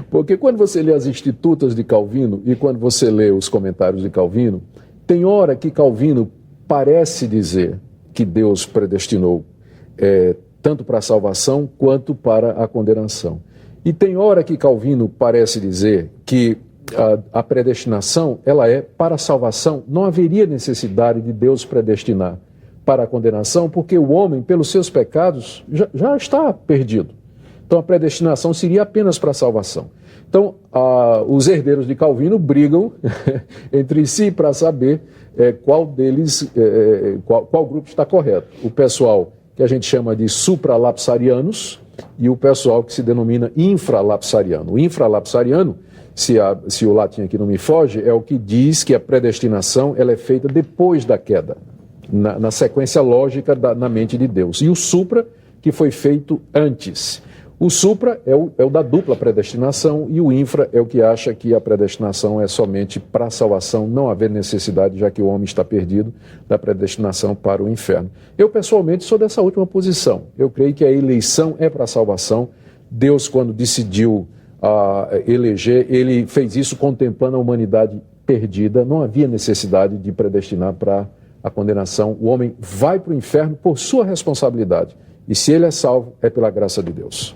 porque quando você lê as Institutas de Calvino e quando você lê os comentários de Calvino, tem hora que Calvino parece dizer que Deus predestinou tanto para a salvação quanto para a condenação. E tem hora que Calvino parece dizer que a predestinação ela é para a salvação, não haveria necessidade de Deus predestinar para a condenação, porque o homem, pelos seus pecados, já está perdido. Então a predestinação seria apenas para a salvação. Então os herdeiros de Calvino brigam entre si para saber qual deles, qual grupo está correto. O pessoal que a gente chama de supralapsarianos e o pessoal que se denomina infralapsariano. O infralapsariano, se o latim aqui não me foge, é o que diz que a predestinação ela é feita depois da queda, na sequência lógica na mente de Deus. E o supra, que foi feito antes. O supra é o da dupla predestinação e o infra é o que acha que a predestinação é somente para a salvação, não haver necessidade, já que o homem está perdido, da predestinação para o inferno. Eu, pessoalmente, sou dessa última posição. Eu creio que a eleição é para a salvação. Deus, quando decidiu eleger, ele fez isso contemplando a humanidade perdida. Não havia necessidade de predestinar para a condenação. O homem vai para o inferno por sua responsabilidade. E se ele é salvo, é pela graça de Deus.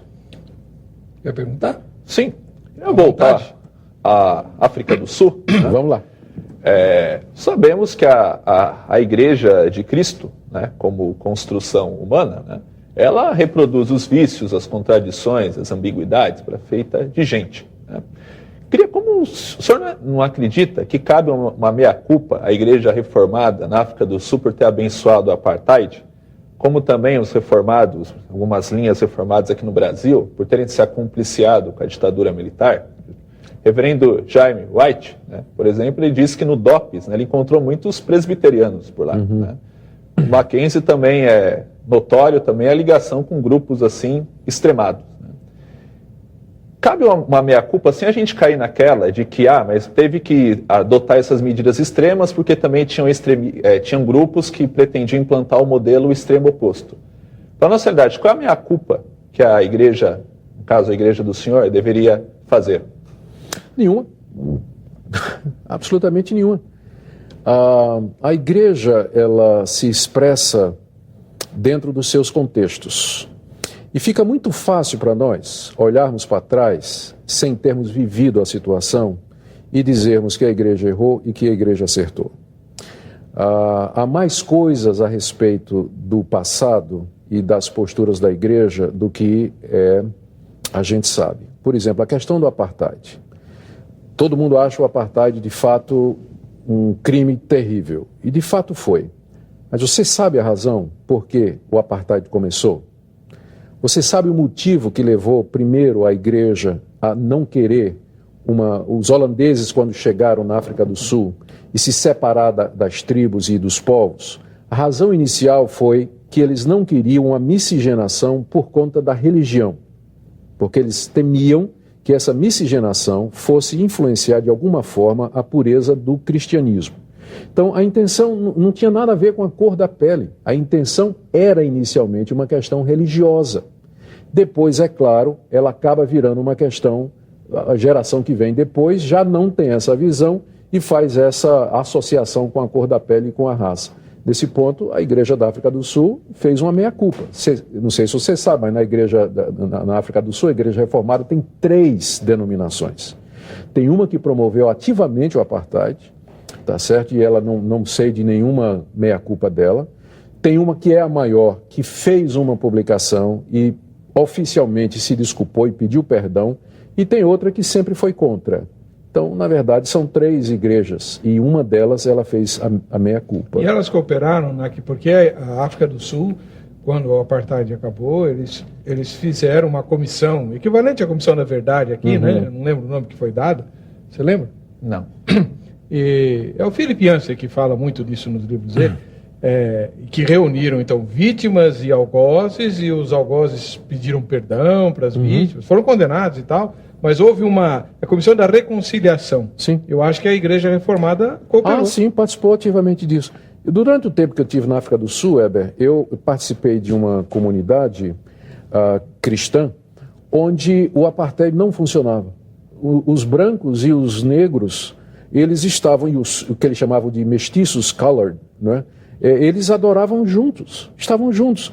Quer perguntar? Sim. Eu vou voltar à África do Sul. Né? Vamos lá. Sabemos que a Igreja de Cristo, né, como construção humana, né, ela reproduz os vícios, as contradições, as ambiguidades, feita de gente. Né? Como o senhor não acredita que cabe uma meia-culpa à Igreja Reformada na África do Sul por ter abençoado o apartheid, como também os reformados, algumas linhas reformadas aqui no Brasil, por terem se acompliciado com a ditadura militar? Reverendo Jaime White, né, por exemplo, ele disse que no DOPS, né, ele encontrou muitos presbiterianos por lá. Né? O Mackenzie também é notório também a ligação com grupos assim extremados. Cabe uma meia-culpa sem a gente cair naquela de que, mas teve que adotar essas medidas extremas porque também tinham grupos que pretendiam implantar o modelo extremo oposto. Para a nossa realidade, qual é a meia-culpa que a igreja, no caso a igreja do Senhor, deveria fazer? Nenhuma. Absolutamente nenhuma. A igreja, ela se expressa dentro dos seus contextos. E fica muito fácil para nós olharmos para trás, sem termos vivido a situação, e dizermos que a igreja errou e que a igreja acertou. Há mais coisas a respeito do passado e das posturas da igreja do que a gente sabe. Por exemplo, a questão do apartheid. Todo mundo acha o apartheid, de fato, um crime terrível. E, de fato, foi. Mas você sabe a razão por que o apartheid começou? Você sabe o motivo que levou, primeiro, a igreja a não querer os holandeses, quando chegaram na África do Sul, e se separar das tribos e dos povos? A razão inicial foi que eles não queriam a miscigenação por conta da religião, porque eles temiam que essa miscigenação fosse influenciar de alguma forma a pureza do cristianismo. Então, a intenção não tinha nada a ver com a cor da pele. A intenção era inicialmente uma questão religiosa. Depois, é claro, ela acaba virando uma questão, a geração que vem depois já não tem essa visão e faz essa associação com a cor da pele e com a raça. Nesse ponto, a Igreja da África do Sul fez uma meia-culpa. Não sei se você sabe, mas na África do Sul, a Igreja Reformada tem 3 denominações. Tem uma que promoveu ativamente o apartheid, tá certo? E ela não sei de nenhuma meia-culpa dela. Tem uma que é a maior, que fez uma publicação e oficialmente se desculpou e pediu perdão. E tem outra que sempre foi contra. Então, na verdade, são 3 igrejas e uma delas ela fez a meia-culpa. E elas cooperaram, né, porque a África do Sul, quando o apartheid acabou, eles fizeram uma comissão, equivalente à Comissão da Verdade aqui, né? Eu não lembro o nome que foi dado. Você lembra? Não. E é o Philip Yancey que fala muito disso nos livros dele, que reuniram, então, vítimas e algozes, e os algozes pediram perdão para as vítimas, foram condenados e tal. Mas houve a Comissão da Reconciliação. Sim. Eu acho que a Igreja Reformada cooperou. Ah, sim, participou ativamente disso. Durante o tempo que eu tive na África do Sul, Heber, eu participei de uma comunidade cristã onde o apartheid não funcionava. Os brancos e os negros, eles estavam, o que eles chamavam de mestiços colored, né? Eles adoravam juntos, estavam juntos.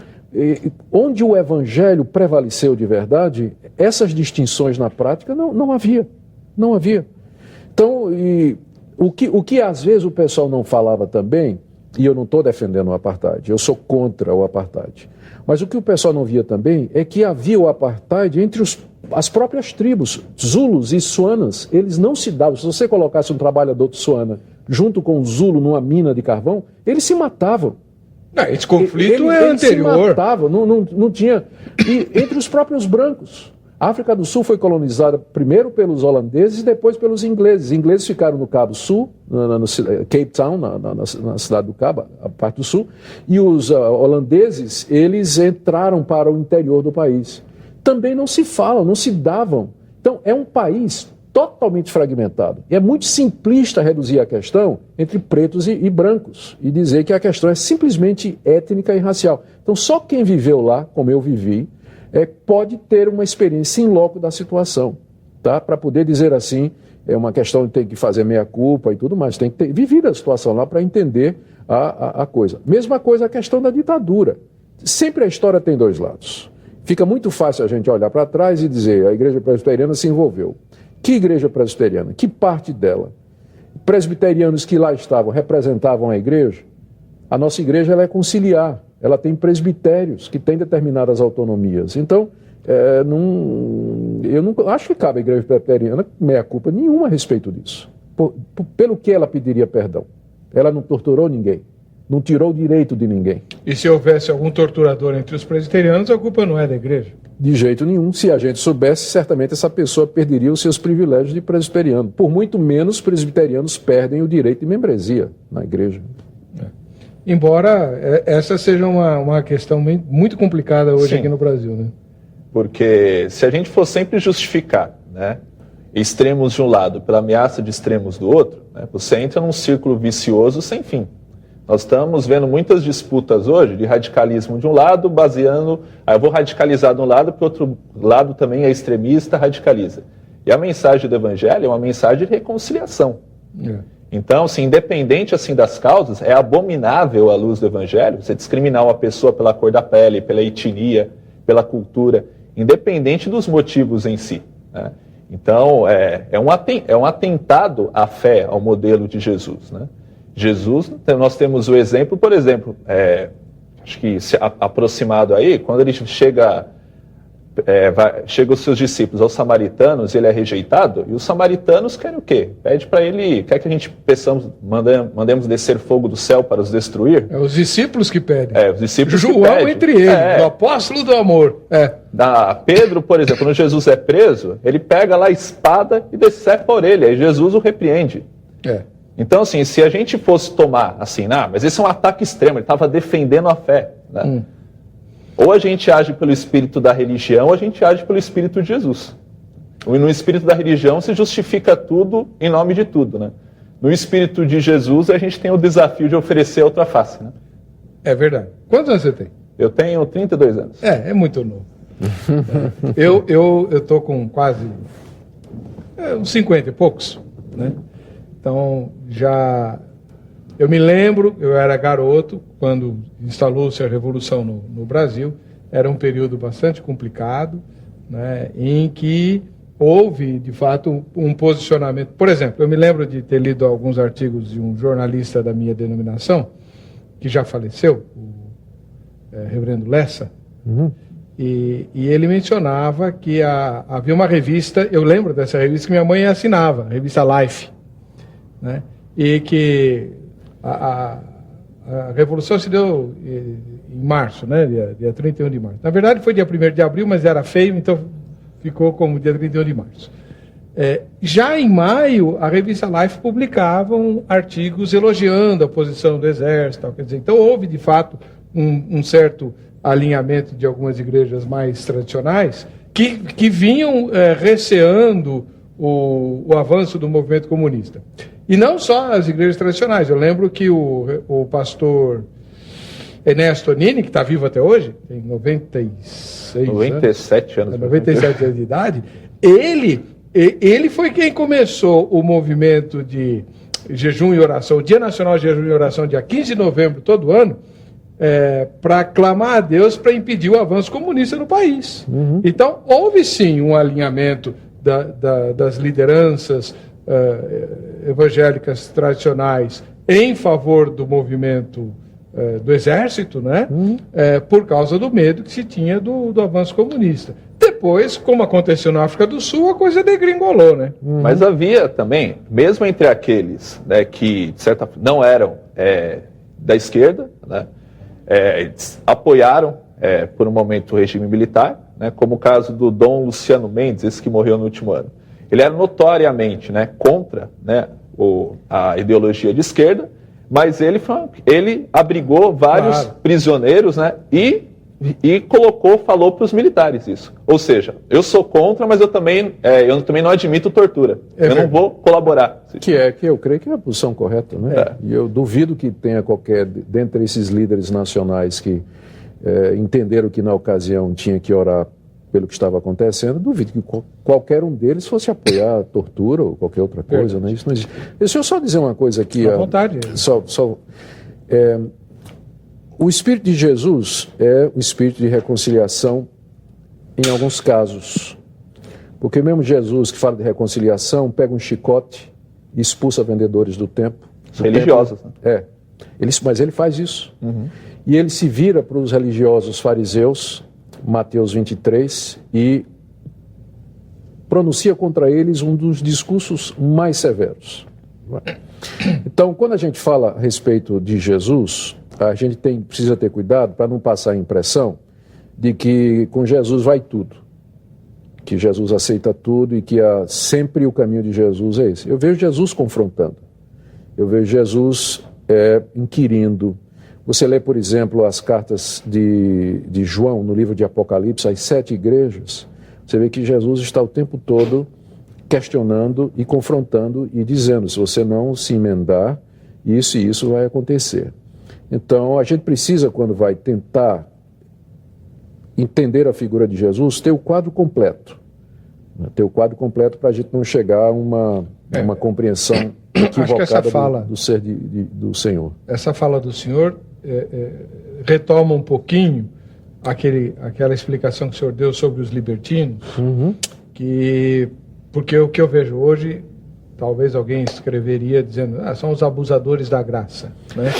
Onde o evangelho prevaleceu de verdade, essas distinções na prática não havia. Não havia. Então, o que às vezes o pessoal não falava também, e eu não estou defendendo o apartheid, eu sou contra o apartheid, mas o que o pessoal não via também é que havia o apartheid entre as próprias tribos. Zulus e Suanas, eles não se davam. Se você colocasse um trabalhador de Suana junto com um Zulu numa mina de carvão, eles se matavam. Esse conflito é eles anterior. Se matavam, não tinha. E entre os próprios brancos. A África do Sul foi colonizada primeiro pelos holandeses e depois pelos ingleses. Os ingleses ficaram no Cabo Sul, no Cape Town, na cidade do Cabo, a parte do sul, e os holandeses, eles entraram para o interior do país. Também não se falam, não se davam. Então, é um país totalmente fragmentado. E é muito simplista reduzir a questão entre pretos e brancos e dizer que a questão é simplesmente étnica e racial. Então, só quem viveu lá, como eu vivi, pode ter uma experiência in loco da situação, tá? Para poder dizer assim, é uma questão de ter que fazer meia-culpa e tudo mais, tem que ter vivido a situação lá para entender a coisa. Mesma coisa a questão da ditadura. Sempre a história tem 2 lados. Fica muito fácil a gente olhar para trás e dizer a igreja presbiteriana se envolveu. Que igreja presbiteriana? Que parte dela? Presbiterianos que lá estavam representavam a igreja? A nossa igreja ela é conciliar, ela tem presbitérios que têm determinadas autonomias. Então, eu não acho que cabe à igreja presbiteriana meia-culpa nenhuma a respeito disso. Pelo que ela pediria perdão? Ela não torturou ninguém, não tirou o direito de ninguém. E se houvesse algum torturador entre os presbiterianos, a culpa não é da igreja? De jeito nenhum. Se a gente soubesse, certamente essa pessoa perderia os seus privilégios de presbiteriano. Por muito menos, presbiterianos perdem o direito de membresia na igreja. Embora essa seja uma questão muito complicada hoje. Sim. Aqui no Brasil, né? Porque se a gente for sempre justificar, né, extremos de um lado pela ameaça de extremos do outro, né, você entra num círculo vicioso sem fim. Nós estamos vendo muitas disputas hoje de radicalismo de um lado, baseando, eu vou radicalizar de um lado, porque o outro lado também é extremista, radicaliza. E a mensagem do Evangelho é uma mensagem de reconciliação. Então, assim, independente assim das causas, é abominável à luz do Evangelho você discriminar uma pessoa pela cor da pele, pela etnia, pela cultura, independente dos motivos em si, né? Então, é um atentado à fé, ao modelo de Jesus, né? Jesus, nós temos o exemplo, por exemplo, acho que aproximado aí, quando ele chega os seus discípulos aos samaritanos, ele é rejeitado, e os samaritanos querem o quê? Pede para ele, quer que a gente mandemos descer fogo do céu para os destruir? É os discípulos que pedem. Os discípulos João que pedem. Entre eles, o apóstolo do amor. Pedro, por exemplo, quando Jesus é preso, ele pega lá a espada e decepa a orelha, e Jesus o repreende. Então, assim, se a gente fosse tomar assim, mas esse é um ataque extremo, ele estava defendendo a fé, né? Ou a gente age pelo espírito da religião, ou a gente age pelo espírito de Jesus. E no espírito da religião se justifica tudo em nome de tudo, né? No espírito de Jesus a gente tem o desafio de oferecer a outra face, né? É verdade. Quantos anos você tem? Eu tenho 32 anos. É muito novo. Eu tô com quase uns 50 e poucos, né? Então, eu me lembro, eu era garoto, quando instalou-se a Revolução no Brasil, era um período bastante complicado, né, em que houve, de fato, um posicionamento. Por exemplo, eu me lembro de ter lido alguns artigos de um jornalista da minha denominação, que já faleceu, o reverendo Lessa, e ele mencionava que havia uma revista, eu lembro dessa revista que minha mãe assinava, a revista Life, né, e que a Revolução se deu em março, né, dia 31 de março. Na verdade foi dia 1º de abril, mas era feio, então ficou como dia 31 de março. Já em maio, a revista Life publicava artigos elogiando a posição do Exército. Quer dizer, então houve, de fato, um certo alinhamento de algumas igrejas mais tradicionais que vinham receando o avanço do movimento comunista. E não só as igrejas tradicionais. Eu lembro que o pastor Ernesto Nini, que está vivo até hoje, tem 97 anos de idade, ele foi quem começou o movimento de jejum e oração, o Dia Nacional de Jejum e Oração, dia 15 de novembro, todo ano, para clamar a Deus para impedir o avanço comunista no país. Então, houve sim um alinhamento das lideranças evangélicas tradicionais em favor do movimento do exército, né? Por causa do medo que se tinha do avanço comunista. Depois, como aconteceu na África do Sul, a coisa degringolou, né? Mas havia também, mesmo entre aqueles, né, que de certa forma não eram da esquerda, né, apoiaram por um momento o regime militar, né, como o caso do Dom Luciano Mendes, esse que morreu no último ano. Ele era notoriamente, né, contra, né, a ideologia de esquerda, mas ele abrigou vários prisioneiros, né, e falou para os militares isso. Ou seja, eu sou contra, mas eu também não admito tortura. Não vou colaborar. Que eu creio que é a posição correta, né? E eu duvido que tenha dentre esses líderes nacionais que entenderam que na ocasião tinha que orar pelo que estava acontecendo, duvido que qualquer um deles fosse apoiar a tortura ou qualquer outra coisa, né? Isso não existe. Deixa eu só dizer uma coisa aqui. À vontade. O Espírito de Jesus é o Espírito de reconciliação em alguns casos. Porque mesmo Jesus, que fala de reconciliação, pega um chicote e expulsa vendedores do templo. Religiosos. Né? Mas ele faz isso. E ele se vira para os religiosos fariseus, Mateus 23, e pronuncia contra eles um dos discursos mais severos. Então, quando a gente fala a respeito de Jesus, a gente precisa ter cuidado para não passar a impressão de que com Jesus vai tudo, que Jesus aceita tudo e que sempre o caminho de Jesus é esse. Eu vejo Jesus confrontando, eu vejo Jesus inquirindo. Você lê, por exemplo, as cartas de João no livro de Apocalipse, as 7 igrejas, você vê que Jesus está o tempo todo questionando e confrontando e dizendo, se você não se emendar, isso e isso vai acontecer. Então, a gente precisa, quando vai tentar entender a figura de Jesus, ter o quadro completo. Ter o quadro completo para a gente não chegar a uma compreensão equivocada acho que essa fala, do ser do Senhor. Essa fala do senhor retoma um pouquinho aquela explicação que o senhor deu sobre os libertinos, porque o que eu vejo hoje, talvez alguém escreveria dizendo, são os abusadores da graça, né?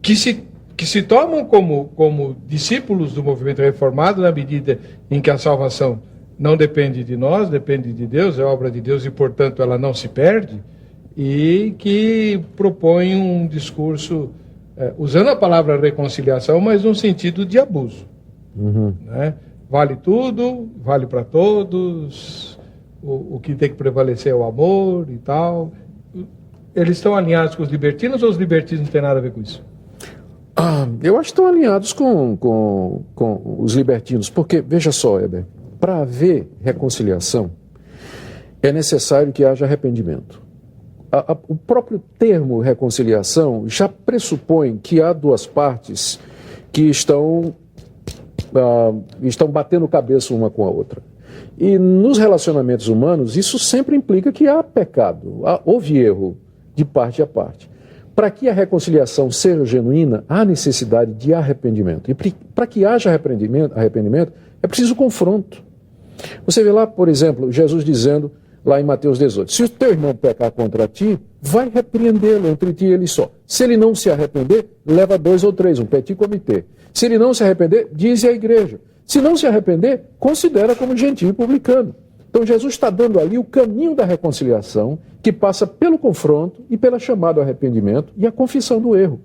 Que se tomam como discípulos do movimento reformado na medida em que a salvação não depende de nós, depende de Deus, é obra de Deus e, portanto, ela não se perde, e que propõem um discurso, usando a palavra reconciliação, mas num sentido de abuso. Né? Vale tudo, vale para todos, o que tem que prevalecer é o amor e tal. Eles estão alinhados com os libertinos ou os libertinos não têm nada a ver com isso? Eu acho que estão alinhados com os libertinos, porque, veja só, Heber, para haver reconciliação, é necessário que haja arrependimento. O próprio termo reconciliação já pressupõe que há duas partes que estão batendo cabeça uma com a outra. E nos relacionamentos humanos, isso sempre implica que há pecado, houve erro de parte a parte. Para que a reconciliação seja genuína, há necessidade de arrependimento. E para que haja arrependimento, é preciso confronto. Você vê lá, por exemplo, Jesus dizendo, lá em Mateus 18, se o teu irmão pecar contra ti, vai repreendê-lo entre ti e ele só. Se ele não se arrepender, leva 2 ou 3, um petit comité. Se ele não se arrepender, dize à igreja. Se não se arrepender, considera como gentio e publicano. Então Jesus está dando ali o caminho da reconciliação, que passa pelo confronto e pela chamada ao arrependimento e a confissão do erro.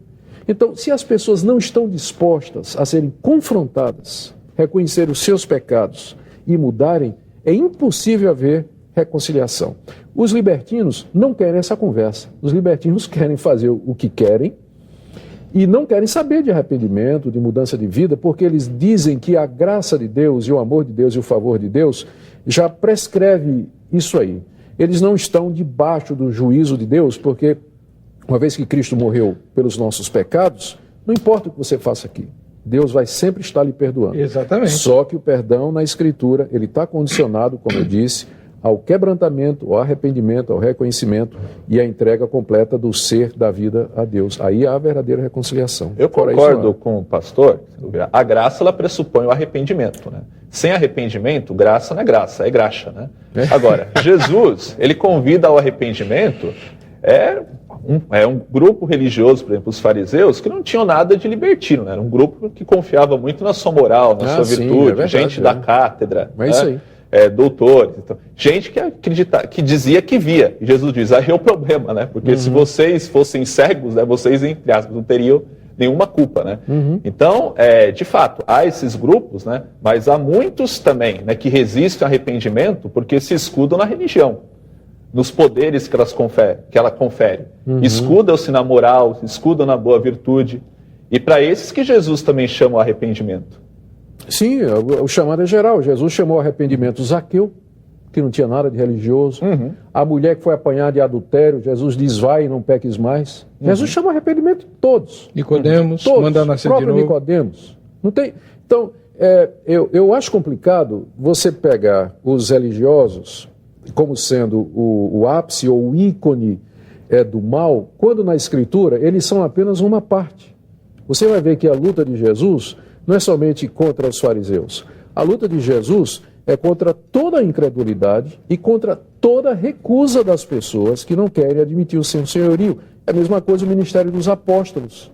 Então, se as pessoas não estão dispostas a serem confrontadas, reconhecer os seus pecados e mudarem, é impossível haver reconciliação. Os libertinos não querem essa conversa. Os libertinos querem fazer o que querem e não querem saber de arrependimento, de mudança de vida, porque eles dizem que a graça de Deus e o amor de Deus e o favor de Deus já prescreve isso aí. Eles não estão debaixo do juízo de Deus, porque uma vez que Cristo morreu pelos nossos pecados, não importa o que você faça aqui, Deus vai sempre estar lhe perdoando. Exatamente. Só que o perdão na Escritura, ele está condicionado, como eu disse, ao quebrantamento, ao arrependimento, ao reconhecimento e à entrega completa do ser da vida a Deus. Aí há a verdadeira reconciliação. Eu concordo com o pastor. A graça, ela pressupõe o arrependimento, né? Sem arrependimento, graça não é graça, é graxa, né? Agora, Jesus, ele convida ao arrependimento, um grupo religioso, por exemplo, os fariseus, que não tinham nada de libertino, né? Era um grupo que confiava muito na sua moral, na sua virtude, verdade, gente da cátedra, é isso aí. Doutores, então, gente que dizia que via. E Jesus diz, aí é o problema, né? Porque se vocês fossem cegos, né, vocês, entre aspas, não teriam nenhuma culpa, né? Então, de fato, há esses grupos, né? Mas há muitos também, né, que resistem ao arrependimento porque se escudam na religião, nos poderes que ela confere. Escudam-se na moral, escudam na boa virtude. E para esses que Jesus também chama o arrependimento. Sim, o chamado é geral. Jesus chamou ao arrependimento Zaqueu, que não tinha nada de religioso. A mulher que foi apanhada de adultério, Jesus diz, vai e não peques mais. Jesus chama ao arrependimento de todos. Nicodemos, todos, manda nascer de novo. Nicodemos. Não tem... Então, eu acho complicado você pegar os religiosos como sendo o ápice ou o ícone do mal, quando na Escritura eles são apenas uma parte. Você vai ver que a luta de Jesus não é somente contra os fariseus. A luta de Jesus é contra toda a incredulidade e contra toda a recusa das pessoas que não querem admitir o seu senhorio. É a mesma coisa o ministério dos apóstolos.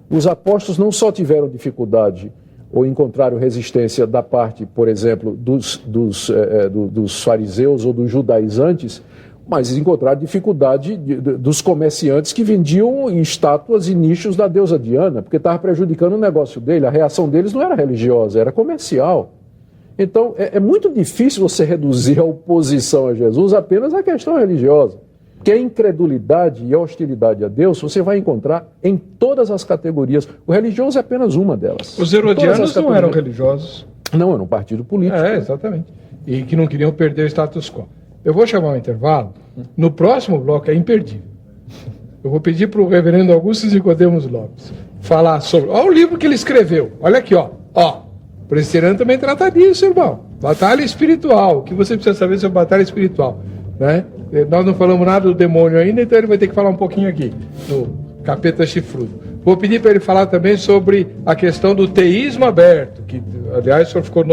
Os apóstolos não só tiveram dificuldade ou encontraram resistência da parte, por exemplo, dos fariseus ou dos judaizantes, mas encontraram dificuldade dos comerciantes que vendiam estátuas e nichos da deusa Diana, porque estava prejudicando o negócio dele. A reação deles não era religiosa, era comercial. Então, é muito difícil você reduzir a oposição a Jesus apenas à questão religiosa, porque a incredulidade e a hostilidade a Deus você vai encontrar em todas as categorias. O religioso é apenas uma delas. Os herodianos não eram religiosos. Não, era um partido político. Exatamente. E que não queriam perder o status quo. Eu vou chamar um intervalo. No próximo bloco é imperdível. Eu vou pedir para o reverendo Augusto Nicodemos Lopes falar sobre... Olha o livro que ele escreveu. Olha aqui, ó. O presbiteriano também trata disso, irmão. Batalha espiritual. O que você precisa saber sobre batalha espiritual? né? Nós não falamos nada do demônio ainda, então ele vai ter que falar um pouquinho aqui, do capeta chifrudo. Vou pedir para ele falar também sobre a questão do teísmo aberto, que, aliás, o senhor ficou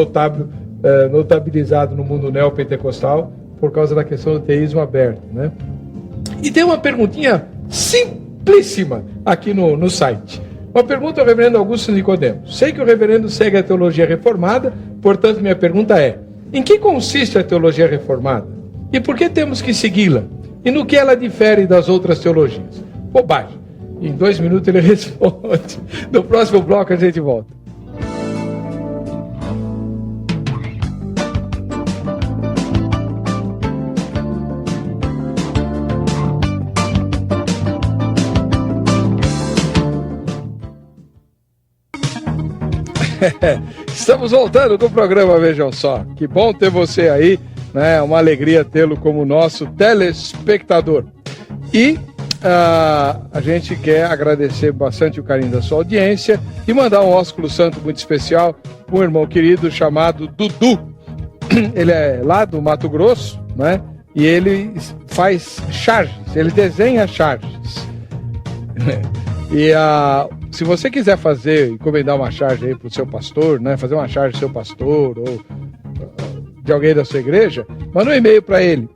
notabilizado no mundo neopentecostal por causa da questão do teísmo aberto, né? E tem uma perguntinha simplíssima aqui no site. Uma pergunta ao reverendo Augusto Nicodemos. Sei que o reverendo segue a teologia reformada, portanto minha pergunta é: em que consiste a teologia reformada? E por que temos que segui-la? E no que ela difere das outras teologias? Bobagem. Em 2 minutos ele responde. No próximo bloco a gente volta. Estamos voltando com o programa, vejam só. Que bom ter você aí, né? Uma alegria tê-lo como nosso telespectador. E a gente quer agradecer bastante o carinho da sua audiência e mandar um ósculo santo muito especial para um irmão querido chamado Dudu. Ele é lá do Mato Grosso, né? E ele faz charges, ele desenha charges. E se você quiser encomendar uma charge aí para o seu pastor, né? Fazer uma charge do seu pastor ou de alguém da sua igreja, manda um e-mail para ele,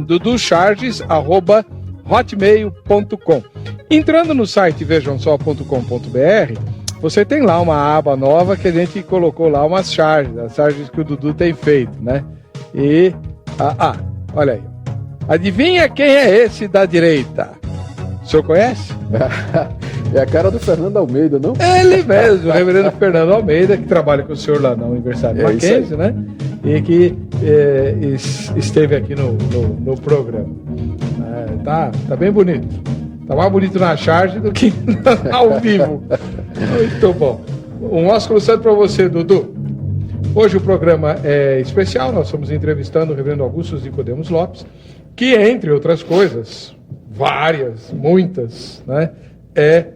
duducharges@hotmail.com. Entrando no site vejamsó.com.br, você tem lá uma aba nova que a gente colocou lá umas charges, as charges que o Dudu tem feito, né? E, olha aí. Adivinha quem é esse da direita? O senhor conhece? É a cara do Fernando Almeida, não? Ele mesmo, o reverendo Fernando Almeida, que trabalha com o senhor lá na Universidade Mackenzie, né? E que esteve aqui no programa. Tá bem bonito. Tá mais bonito na charge do que ao vivo. Muito bom. Um ósculo santo para você, Dudu. Hoje o programa é especial, nós estamos entrevistando o reverendo Augusto Nicodemos Lopes, que, entre outras coisas, muitas, né, é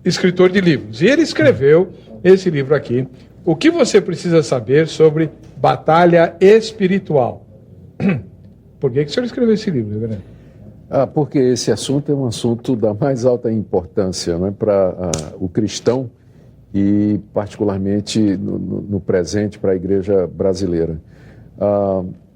escritor de livros. E ele escreveu esse livro aqui, O que você precisa saber sobre batalha espiritual. Por que o senhor escreveu esse livro, reverendo? Porque esse assunto é um assunto da mais alta importância, não é, para o cristão e particularmente no presente para a igreja brasileira.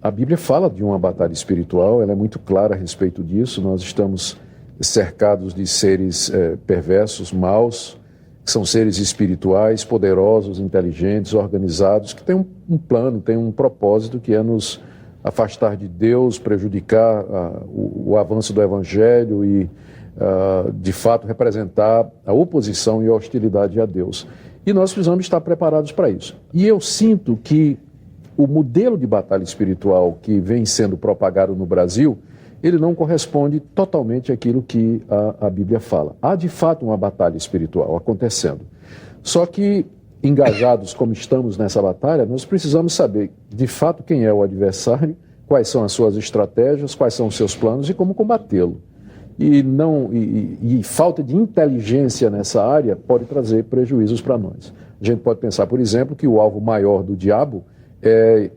A Bíblia fala de uma batalha espiritual, ela é muito clara a respeito disso. Nós estamos cercados de seres perversos, maus, que são seres espirituais, poderosos, inteligentes, organizados, que têm um plano, têm um propósito, que é nos afastar de Deus, prejudicar o avanço do Evangelho e, de fato, representar a oposição e a hostilidade a Deus. E nós precisamos estar preparados para isso. E eu sinto que o modelo de batalha espiritual que vem sendo propagado no Brasil, ele não corresponde totalmente àquilo que a Bíblia fala. Há, de fato, uma batalha espiritual acontecendo. Só que, engajados como estamos nessa batalha, nós precisamos saber, de fato, quem é o adversário, quais são as suas estratégias, quais são os seus planos e como combatê-lo. E falta de inteligência nessa área pode trazer prejuízos para nós. A gente pode pensar, por exemplo, que o alvo maior do diabo é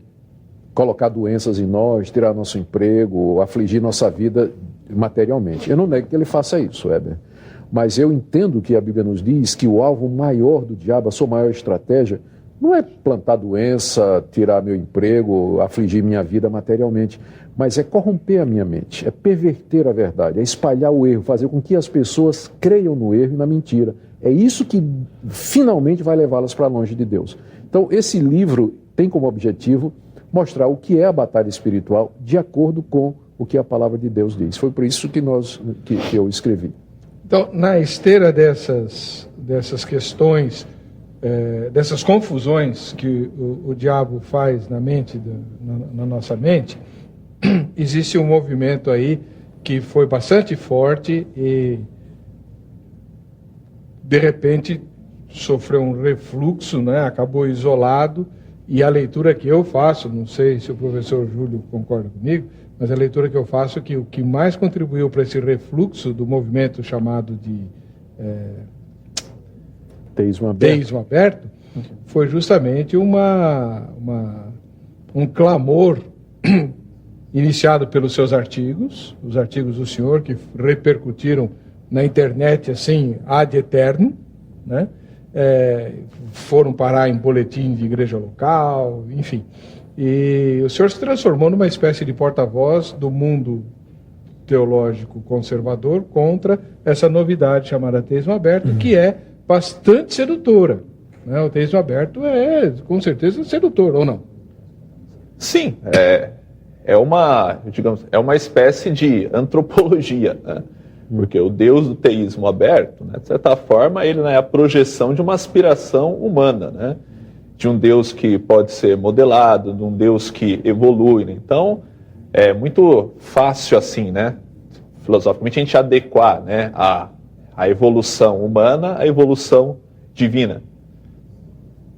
colocar doenças em nós, tirar nosso emprego, afligir nossa vida materialmente. Eu não nego que ele faça isso, Weber. Mas eu entendo que a Bíblia nos diz que o alvo maior do diabo, a sua maior estratégia, não é plantar doença, tirar meu emprego, afligir minha vida materialmente, mas é corromper a minha mente, é perverter a verdade, é espalhar o erro, fazer com que as pessoas creiam no erro e na mentira. É isso que finalmente vai levá-las para longe de Deus. Então, esse livro tem como objetivo mostrar o que é a batalha espiritual de acordo com o que a palavra de Deus diz. Foi por isso que eu escrevi. Então, na esteira dessas questões, dessas confusões que o diabo faz na mente, na nossa mente, existe um movimento aí que foi bastante forte e, de repente, sofreu um refluxo, né? Acabou isolado. E a leitura que eu faço, não sei se o professor Júlio concorda comigo, mas a leitura que eu faço é que o que mais contribuiu para esse refluxo do movimento chamado de teísmo aberto foi justamente um clamor iniciado pelos seus artigos, os artigos do senhor que repercutiram na internet assim ad eterno, né? Foram parar em boletim de igreja local, enfim. E o senhor se transformou numa espécie de porta-voz do mundo teológico conservador contra essa novidade chamada ateísmo aberto, que é bastante sedutora, né? O ateísmo aberto é, com certeza, sedutor, ou não? Sim, é uma espécie de antropologia, né? Porque o Deus do teísmo aberto, né, de certa forma, ele é a projeção de uma aspiração humana, né? De um Deus que pode ser modelado, de um Deus que evolui, né? Então, é muito fácil assim, né, filosoficamente, a gente adequar, né, a evolução humana à evolução divina,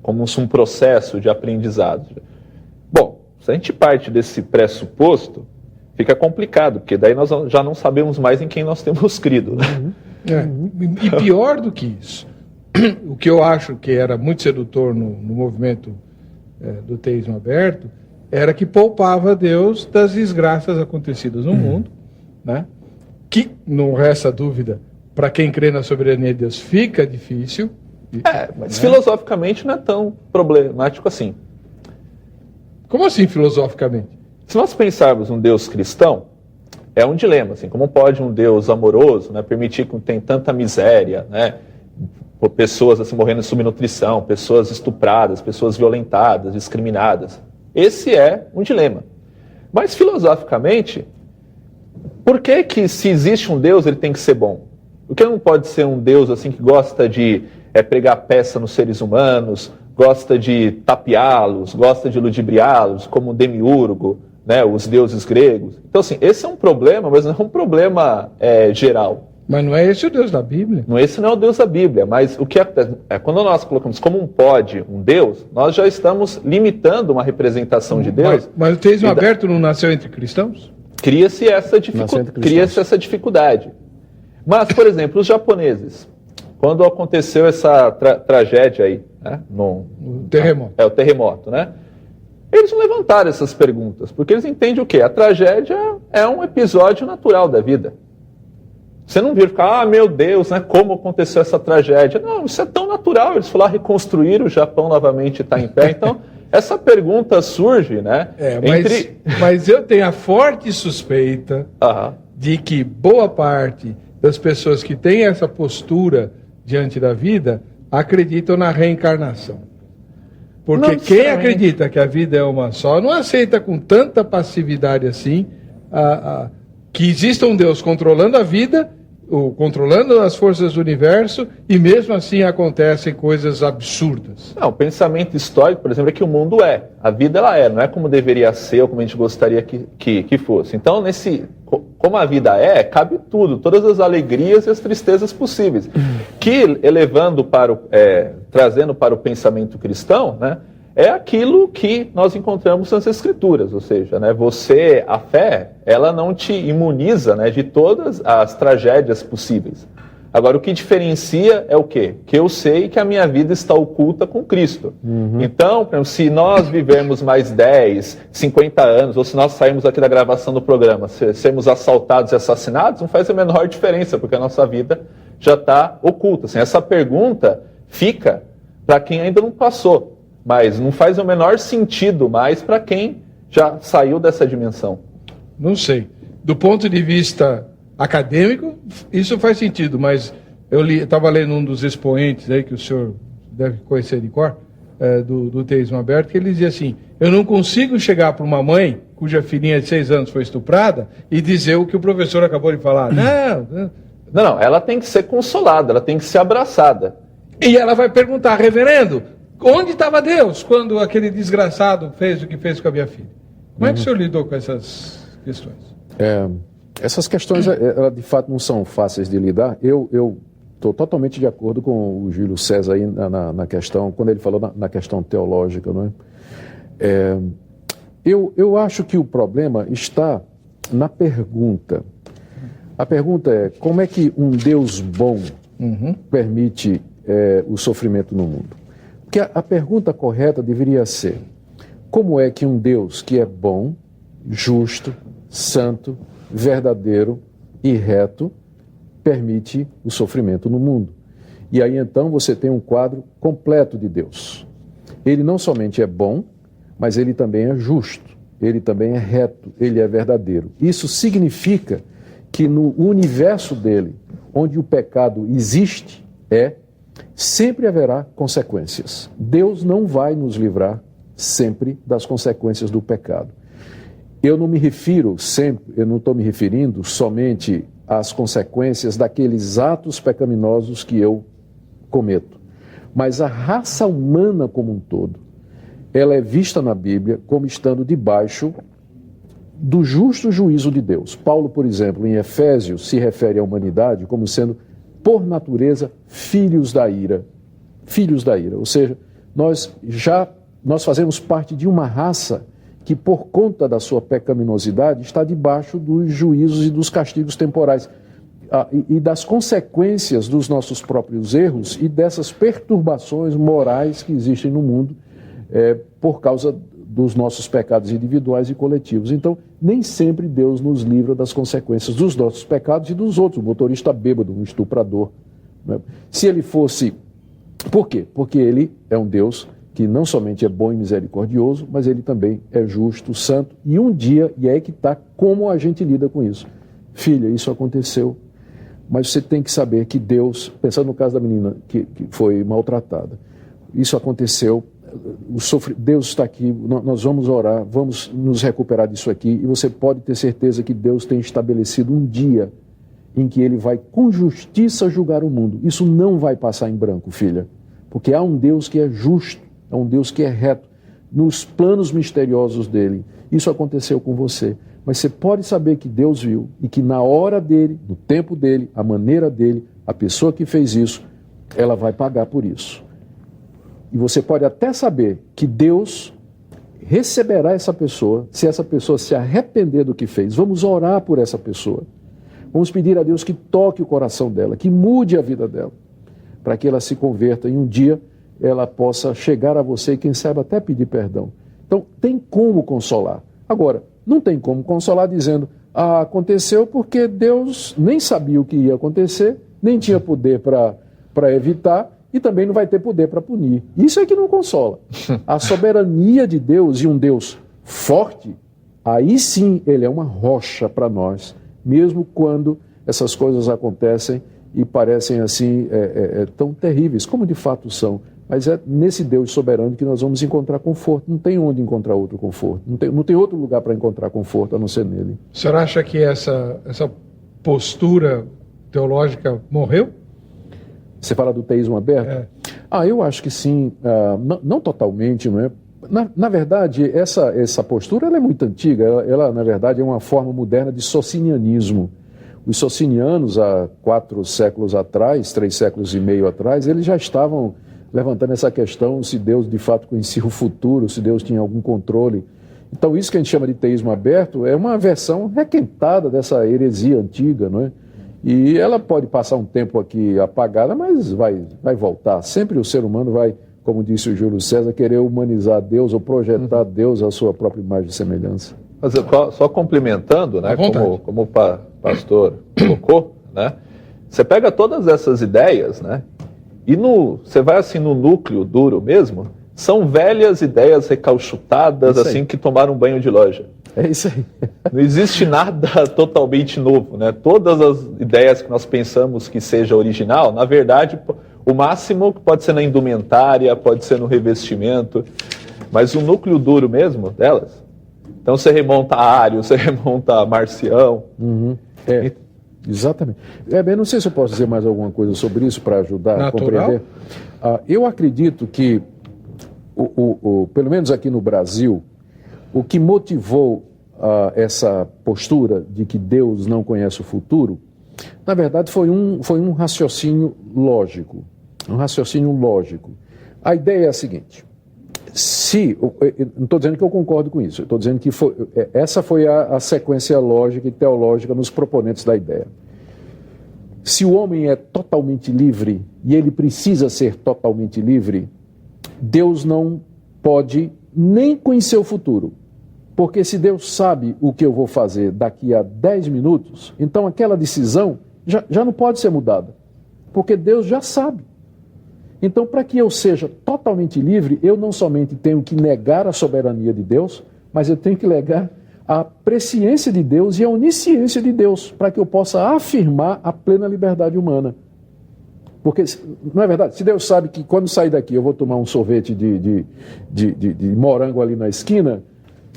como um processo de aprendizado. Bom, se a gente parte desse pressuposto, fica complicado, porque daí nós já não sabemos mais em quem nós temos crido, né? E pior do que isso, o que eu acho que era muito sedutor no movimento do teísmo aberto, era que poupava Deus das desgraças acontecidas no mundo, né? Que, não resta dúvida, para quem crê na soberania de Deus, fica difícil. Mas filosoficamente não é tão problemático assim. Como assim, filosoficamente? Se nós pensarmos um Deus cristão, é um dilema, assim, como pode um Deus amoroso, né, permitir que tenha tanta miséria, né, pessoas assim, morrendo de subnutrição, pessoas estupradas, pessoas violentadas, discriminadas. Esse é um dilema. Mas, filosoficamente, por que se existe um Deus, ele tem que ser bom? Por que não pode ser um Deus assim, que gosta de pregar peça nos seres humanos, gosta de tapeá-los, gosta de ludibriá-los, como um demiurgo, né, os deuses gregos? Então, assim, esse é um problema, mas não é um problema geral. Mas não é esse o Deus da Bíblia? Esse não é o Deus da Bíblia, mas o que acontece quando nós colocamos como um Deus, nós já estamos limitando uma representação de Deus. Mas o teísmo aberto não nasceu entre cristãos? Cria-se essa dificuldade. Mas, por exemplo, os japoneses, quando aconteceu essa tragédia aí, né, o terremoto. O terremoto, né? Eles não levantaram essas perguntas, porque eles entendem o quê? A tragédia é um episódio natural da vida. Você não vira ficar, meu Deus, né, como aconteceu essa tragédia? Não, isso é tão natural. Eles foram lá reconstruir, o Japão novamente está em pé. Então, essa pergunta surge, né? Mas eu tenho a forte suspeita de que boa parte das pessoas que têm essa postura diante da vida acreditam na reencarnação. Porque quem acredita que a vida é uma só, não aceita com tanta passividade assim que exista um Deus controlando a vida, controlando as forças do universo, e mesmo assim acontecem coisas absurdas. Não, o pensamento histórico, por exemplo, é que o mundo a vida ela não é como deveria ser ou como a gente gostaria que fosse. Então, como a vida cabe tudo, todas as alegrias e as tristezas possíveis, que trazendo para o pensamento cristão, né, é aquilo que nós encontramos nas Escrituras, ou seja, né, a fé, ela não te imuniza, né, de todas as tragédias possíveis. Agora, o que diferencia é o quê? Que eu sei que a minha vida está oculta com Cristo. Então, por exemplo, se nós vivermos mais 10, 50 anos, ou se nós sairmos aqui da gravação do programa, sermos assaltados e assassinados, não faz a menor diferença, porque a nossa vida já está oculta. Assim, essa pergunta fica para quem ainda não passou. Mas não faz o menor sentido mais para quem já saiu dessa dimensão. Não sei. Do ponto de vista acadêmico, isso faz sentido, mas eu estava lendo um dos expoentes aí, que o senhor deve conhecer de cor, do teísmo aberto, que ele dizia assim: eu não consigo chegar para uma mãe cuja filhinha de 6 anos foi estuprada e dizer o que o professor acabou de falar. Não, ela tem que ser consolada, ela tem que ser abraçada. E ela vai perguntar: reverendo, onde estava Deus quando aquele desgraçado fez o que fez com a minha filha? Como é que o senhor lidou com essas questões? Essas questões, de fato, não são fáceis de lidar. Eu estou totalmente de acordo com o Júlio César aí na questão, quando ele falou na questão teológica, não é? Eu acho que o problema está na pergunta. A pergunta é: como é que um Deus bom permite o sofrimento no mundo? Porque a pergunta correta deveria ser: como é que um Deus que é bom, justo, santo, verdadeiro e reto, permite o sofrimento no mundo. E aí então você tem um quadro completo de Deus. Ele não somente é bom, mas ele também é justo, ele também é reto, ele é verdadeiro. Isso significa que no universo dele, onde o pecado existe, sempre haverá consequências. Deus não vai nos livrar sempre das consequências do pecado. Eu não estou me referindo somente às consequências daqueles atos pecaminosos que eu cometo, mas a raça humana como um todo, ela é vista na Bíblia como estando debaixo do justo juízo de Deus. Paulo, por exemplo, em Efésios, se refere à humanidade como sendo, por natureza, filhos da ira. Filhos da ira. Ou seja, nós fazemos parte de uma raça que, por conta da sua pecaminosidade, está debaixo dos juízos e dos castigos temporais e das consequências dos nossos próprios erros e dessas perturbações morais que existem no mundo por causa dos nossos pecados individuais e coletivos. Então, nem sempre Deus nos livra das consequências dos nossos pecados e dos outros. O motorista bêbado, um estuprador. Né? Se ele fosse... Por quê? Porque ele é um Deus que não somente é bom e misericordioso, mas ele também é justo, santo, e um dia, e é aí que está como a gente lida com isso. Filha, isso aconteceu, mas você tem que saber que Deus, pensando no caso da menina que foi maltratada, isso aconteceu, Deus está aqui, nós vamos orar, vamos nos recuperar disso aqui, e você pode ter certeza que Deus tem estabelecido um dia em que ele vai com justiça julgar o mundo. Isso não vai passar em branco, filha, porque há um Deus que é justo, é um Deus que é reto, nos planos misteriosos dele. Isso aconteceu com você. Mas você pode saber que Deus viu e que na hora dele, no tempo dele, a maneira dele, a pessoa que fez isso, ela vai pagar por isso. E você pode até saber que Deus receberá essa pessoa se essa pessoa se arrepender do que fez. Vamos orar por essa pessoa. Vamos pedir a Deus que toque o coração dela, que mude a vida dela, para que ela se converta e um dia ela possa chegar a você e quem sabe até pedir perdão. Então, tem como consolar. Agora, não tem como consolar dizendo, aconteceu porque Deus nem sabia o que ia acontecer, nem tinha poder para evitar e também não vai ter poder para punir. Isso é que não consola. A soberania de Deus e um Deus forte, aí sim ele é uma rocha para nós, mesmo quando essas coisas acontecem e parecem assim tão terríveis, como de fato são. Mas é nesse Deus soberano que nós vamos encontrar conforto. Não tem onde encontrar outro conforto. Não tem outro lugar para encontrar conforto a não ser nele. O senhor acha que essa postura teológica morreu? Você fala do teísmo aberto? Eu acho que sim. Não totalmente, não é? Na verdade, essa postura ela é muito antiga. Ela, na verdade, é uma forma moderna de socinianismo. Os socinianos, há 4 séculos atrás, 3 séculos e meio atrás, eles já estavam levantando essa questão se Deus de fato conhecia o futuro, se Deus tinha algum controle. Então isso que a gente chama de teísmo aberto é uma versão requentada dessa heresia antiga, não é? E ela pode passar um tempo aqui apagada, mas vai voltar. Sempre o ser humano vai, como disse o Júlio César, querer humanizar Deus ou projetar Deus à sua própria imagem e semelhança. Mas só complementando, né, como o pastor colocou, né, você pega todas essas ideias, né, e você vai assim no núcleo duro mesmo, são velhas ideias recalchutadas, assim, que tomaram um banho de loja. É isso aí. Não existe nada totalmente novo, né? Todas as ideias que nós pensamos que seja original, na verdade, o máximo pode ser na indumentária, pode ser no revestimento, mas o núcleo duro mesmo delas. Então você remonta a Ário, você remonta a Marcião. Exatamente. Eu não sei se eu posso dizer mais alguma coisa sobre isso para ajudar a compreender. Eu acredito que, pelo menos aqui no Brasil, o que motivou essa postura de que Deus não conhece o futuro, na verdade foi um raciocínio lógico. Um raciocínio lógico. A ideia é a seguinte: não estou dizendo que eu concordo com isso, estou dizendo que essa foi a sequência lógica e teológica nos proponentes da ideia. Se o homem é totalmente livre, e ele precisa ser totalmente livre, Deus não pode nem conhecer o futuro, Porque se Deus sabe o que eu vou fazer daqui a 10 minutos, então aquela decisão já não pode ser mudada. Porque Deus já sabe. Então, para que eu seja totalmente livre, eu não somente tenho que negar a soberania de Deus, mas eu tenho que negar a presciência de Deus e a onisciência de Deus, para que eu possa afirmar a plena liberdade humana. Porque, não é verdade? Se Deus sabe que quando sair daqui eu vou tomar um sorvete de morango ali na esquina,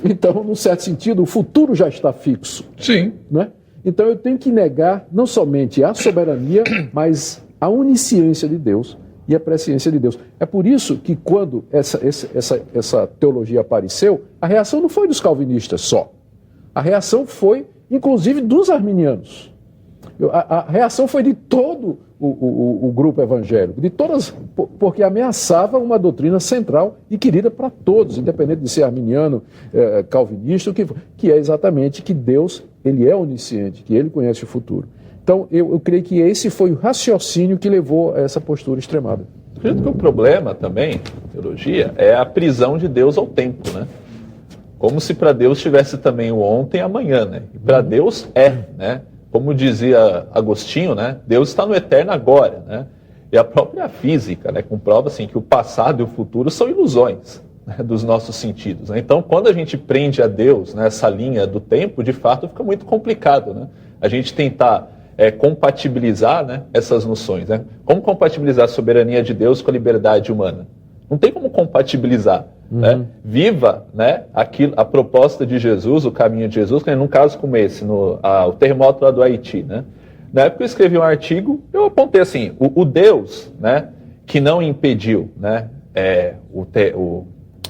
então, num certo sentido, o futuro já está fixo. Sim. Né? Então eu tenho que negar não somente a soberania, mas a onisciência de Deus e a presciência de Deus. É por isso que quando essa teologia apareceu, a reação não foi dos calvinistas só. A reação foi, inclusive, dos arminianos. A reação foi de todo o grupo evangélico, de todas, porque ameaçava uma doutrina central e querida para todos, independente de ser arminiano, calvinista, que é exatamente que Deus, ele é onisciente, que ele conhece o futuro. Então, eu creio que esse foi o raciocínio que levou a essa postura extremada. Acredito que o problema também, teologia, é a prisão de Deus ao tempo, né? Como se para Deus tivesse também o ontem e amanhã, né? E para Deus né? Como dizia Agostinho, né? Deus está no eterno agora, né? E a própria física, né? Comprova assim, que o passado e o futuro são ilusões, né? Dos nossos sentidos, né? Então, quando a gente prende a Deus nessa linha do tempo, de fato fica muito complicado, né? A gente tentar compatibilizar, né, essas noções, né? Como compatibilizar a soberania de Deus com a liberdade humana? Não tem como compatibilizar. Né? Viva, né, a proposta de Jesus, o caminho de Jesus, né, num caso como esse, o terremoto lá do Haiti. Né? Na época eu escrevi um artigo, eu apontei assim, o Deus, né, que não impediu, né,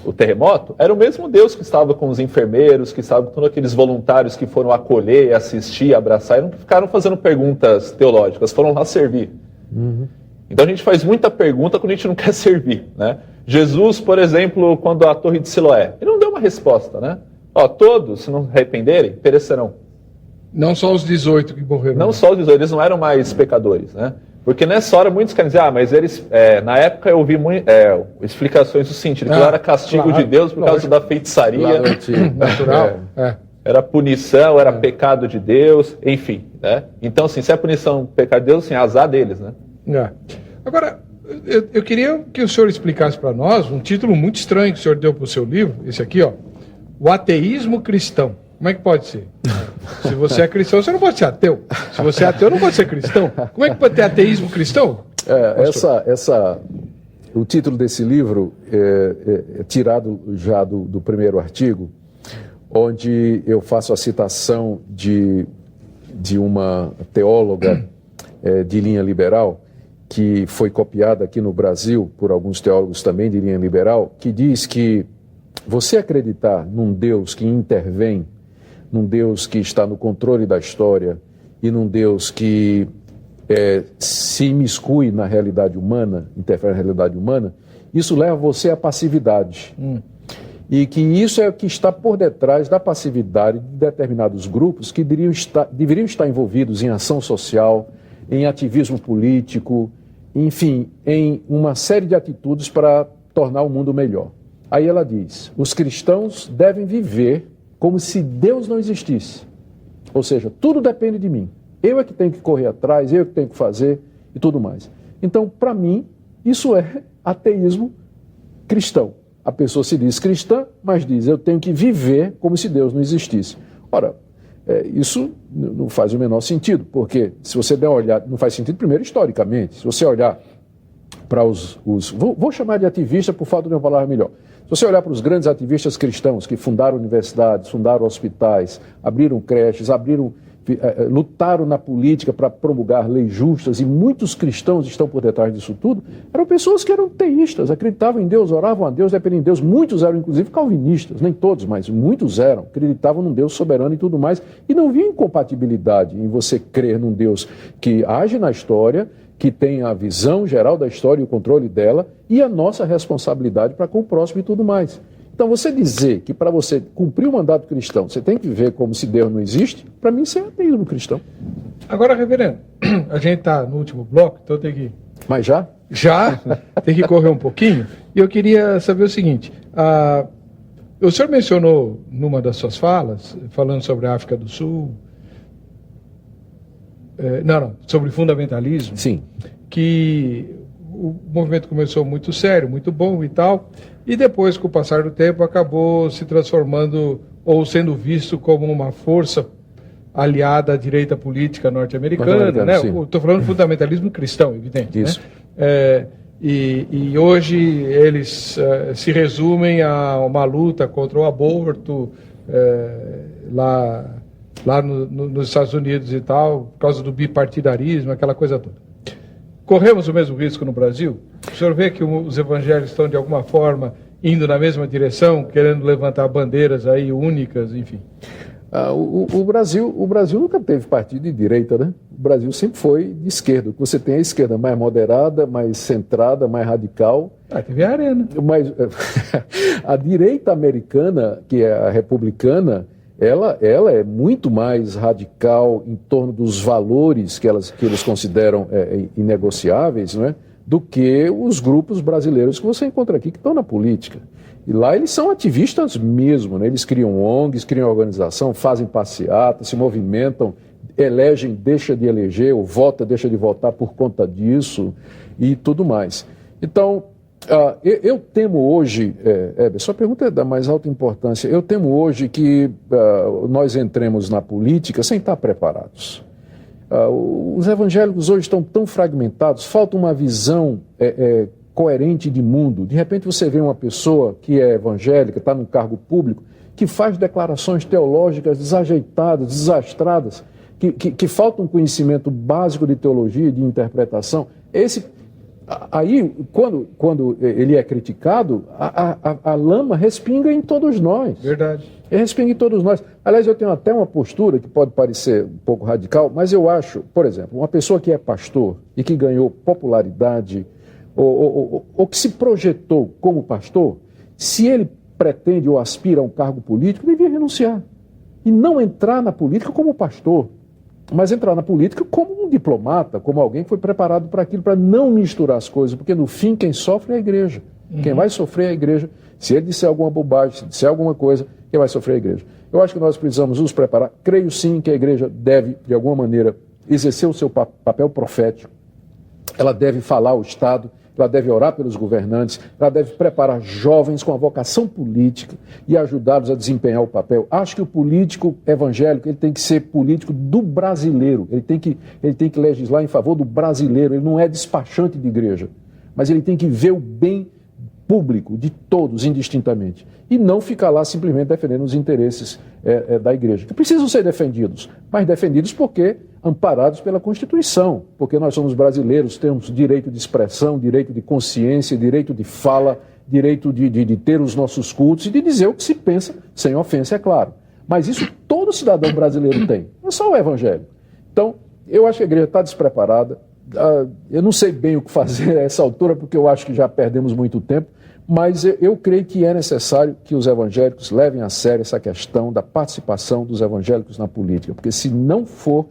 o terremoto, era o mesmo Deus que estava com os enfermeiros, que estava com todos aqueles voluntários que foram acolher, assistir, abraçar, e não ficaram fazendo perguntas teológicas, foram lá servir. Então a gente faz muita pergunta quando a gente não quer servir, né? Jesus, por exemplo, quando a torre de Siloé, ele não deu uma resposta, né? Todos, se não se arrependerem, perecerão. Não só os 18 que morreram. Não só os 18, eles não eram mais pecadores, né? Porque nessa hora muitos querem dizer, mas eles, na época eu ouvi explicações do sentido, que era castigo de Deus por causa da feitiçaria. Natural. Era punição, era pecado de Deus, enfim, né? Então, assim, se é punição, pecado de Deus, assim, azar deles, né? Agora, eu queria que o senhor explicasse para nós um título muito estranho que o senhor deu para o seu livro, esse aqui, ó, O Ateísmo Cristão. Como é que pode ser? Se você é cristão, você não pode ser ateu. Se você é ateu, não pode ser cristão. Como é que pode ter ateísmo cristão? O título desse livro é tirado já do primeiro artigo, onde eu faço a citação de uma teóloga de linha liberal, que foi copiada aqui no Brasil por alguns teólogos também de linha liberal, que diz que você acreditar num Deus que intervém, num Deus que está no controle da história e num Deus que se imiscui na realidade humana, interfere na realidade humana, isso leva você à passividade. E que isso é o que está por detrás da passividade de determinados grupos que deveriam estar envolvidos em ação social, em ativismo político, enfim, em uma série de atitudes para tornar o mundo melhor. Aí ela diz, os cristãos devem viver como se Deus não existisse. Ou seja, tudo depende de mim. Eu é que tenho que correr atrás, eu é que tenho que fazer e tudo mais. Então, para mim, isso é ateísmo cristão. A pessoa se diz cristã, mas diz, eu tenho que viver como se Deus não existisse. Ora, isso não faz o menor sentido, porque se você der uma olhada, não faz sentido primeiro historicamente, se você olhar para vou chamar de ativista por falta de uma palavra melhor, se você olhar para os grandes ativistas cristãos que fundaram universidades, fundaram hospitais, abriram creches, lutaram na política para promulgar leis justas, e muitos cristãos estão por detrás disso tudo, eram pessoas que eram teístas, acreditavam em Deus, oravam a Deus, dependiam de Deus. Muitos eram inclusive calvinistas, nem todos, mas muitos eram, acreditavam num Deus soberano e tudo mais, e não viam incompatibilidade em você crer num Deus que age na história, que tem a visão geral da história e o controle dela, e a nossa responsabilidade para com o próximo e tudo mais. Então, você dizer que para você cumprir o mandato cristão, você tem que viver como se Deus não existe, para mim isso é ateísmo cristão. Agora, reverendo, a gente está no último bloco, então tem que... Mas já? Já, tem que correr um pouquinho. E eu queria saber o seguinte, O senhor mencionou numa das suas falas, falando sobre a África do Sul, sobre fundamentalismo, Sim. Que o movimento começou muito sério, muito bom e tal, e depois, com o passar do tempo, acabou se transformando ou sendo visto como uma força aliada à direita política norte-americana, né? Estou falando de fundamentalismo cristão, evidente. Isso. Né? E hoje eles se resumem a uma luta contra o aborto lá nos Estados Unidos e tal, por causa do bipartidarismo, aquela coisa toda. Corremos o mesmo risco no Brasil? O senhor vê que os evangélicos estão, de alguma forma, indo na mesma direção, querendo levantar bandeiras aí únicas, enfim? O Brasil nunca teve partido de direita, né? O Brasil sempre foi de esquerda. Você tem a esquerda mais moderada, mais centrada, mais radical. Teve a Arena. Mas a direita americana, que é a republicana, ela é muito mais radical em torno dos valores que eles consideram inegociáveis, não é? Do que os grupos brasileiros que você encontra aqui que estão na política. E lá eles são ativistas mesmo, né? Eles criam ONGs, criam organização, fazem passeata, se movimentam, elegem, deixa de eleger, ou vota, deixa de votar por conta disso e tudo mais. Então, eu temo hoje, sua pergunta é da mais alta importância, eu temo hoje que nós entremos na política sem estar preparados. Os evangélicos hoje estão tão fragmentados, falta uma visão coerente de mundo. De repente você vê uma pessoa que é evangélica, está num cargo público, que faz declarações teológicas desajeitadas, desastradas, que falta um conhecimento básico de teologia, de interpretação. Aí, quando ele é criticado, a lama respinga em todos nós. Verdade. Respinga em todos nós. Aliás, eu tenho até uma postura que pode parecer um pouco radical, mas eu acho, por exemplo, uma pessoa que é pastor e que ganhou popularidade ou que se projetou como pastor, se ele pretende ou aspira a um cargo político, devia renunciar. E não entrar na política como pastor, mas entrar na política como um diplomata, como alguém que foi preparado para aquilo, para não misturar as coisas, porque no fim quem sofre é a igreja. Quem vai sofrer é a igreja. Se ele disser alguma bobagem, se disser alguma coisa, quem vai sofrer é a igreja. Eu acho que nós precisamos nos preparar. Creio sim que a igreja deve, de alguma maneira, exercer o seu papel profético. Ela deve falar ao Estado, ela deve orar pelos governantes, ela deve preparar jovens com a vocação política e ajudá-los a desempenhar o papel. Acho que o político evangélico ele tem que ser político do brasileiro, ele tem que legislar em favor do brasileiro, ele não é despachante de igreja, mas ele tem que ver o bem público de todos, indistintamente, e não ficar lá simplesmente defendendo os interesses da igreja, que precisam ser defendidos, mas defendidos porque amparados pela Constituição, porque nós somos brasileiros, temos direito de expressão, direito de consciência, direito de fala, direito de ter os nossos cultos e de dizer o que se pensa, sem ofensa, é claro. Mas isso todo cidadão brasileiro tem, não é só o evangélico. Então, eu acho que a igreja está despreparada, eu não sei bem o que fazer a essa altura, porque eu acho que já perdemos muito tempo, mas eu creio que é necessário que os evangélicos levem a sério essa questão da participação dos evangélicos na política, porque se não for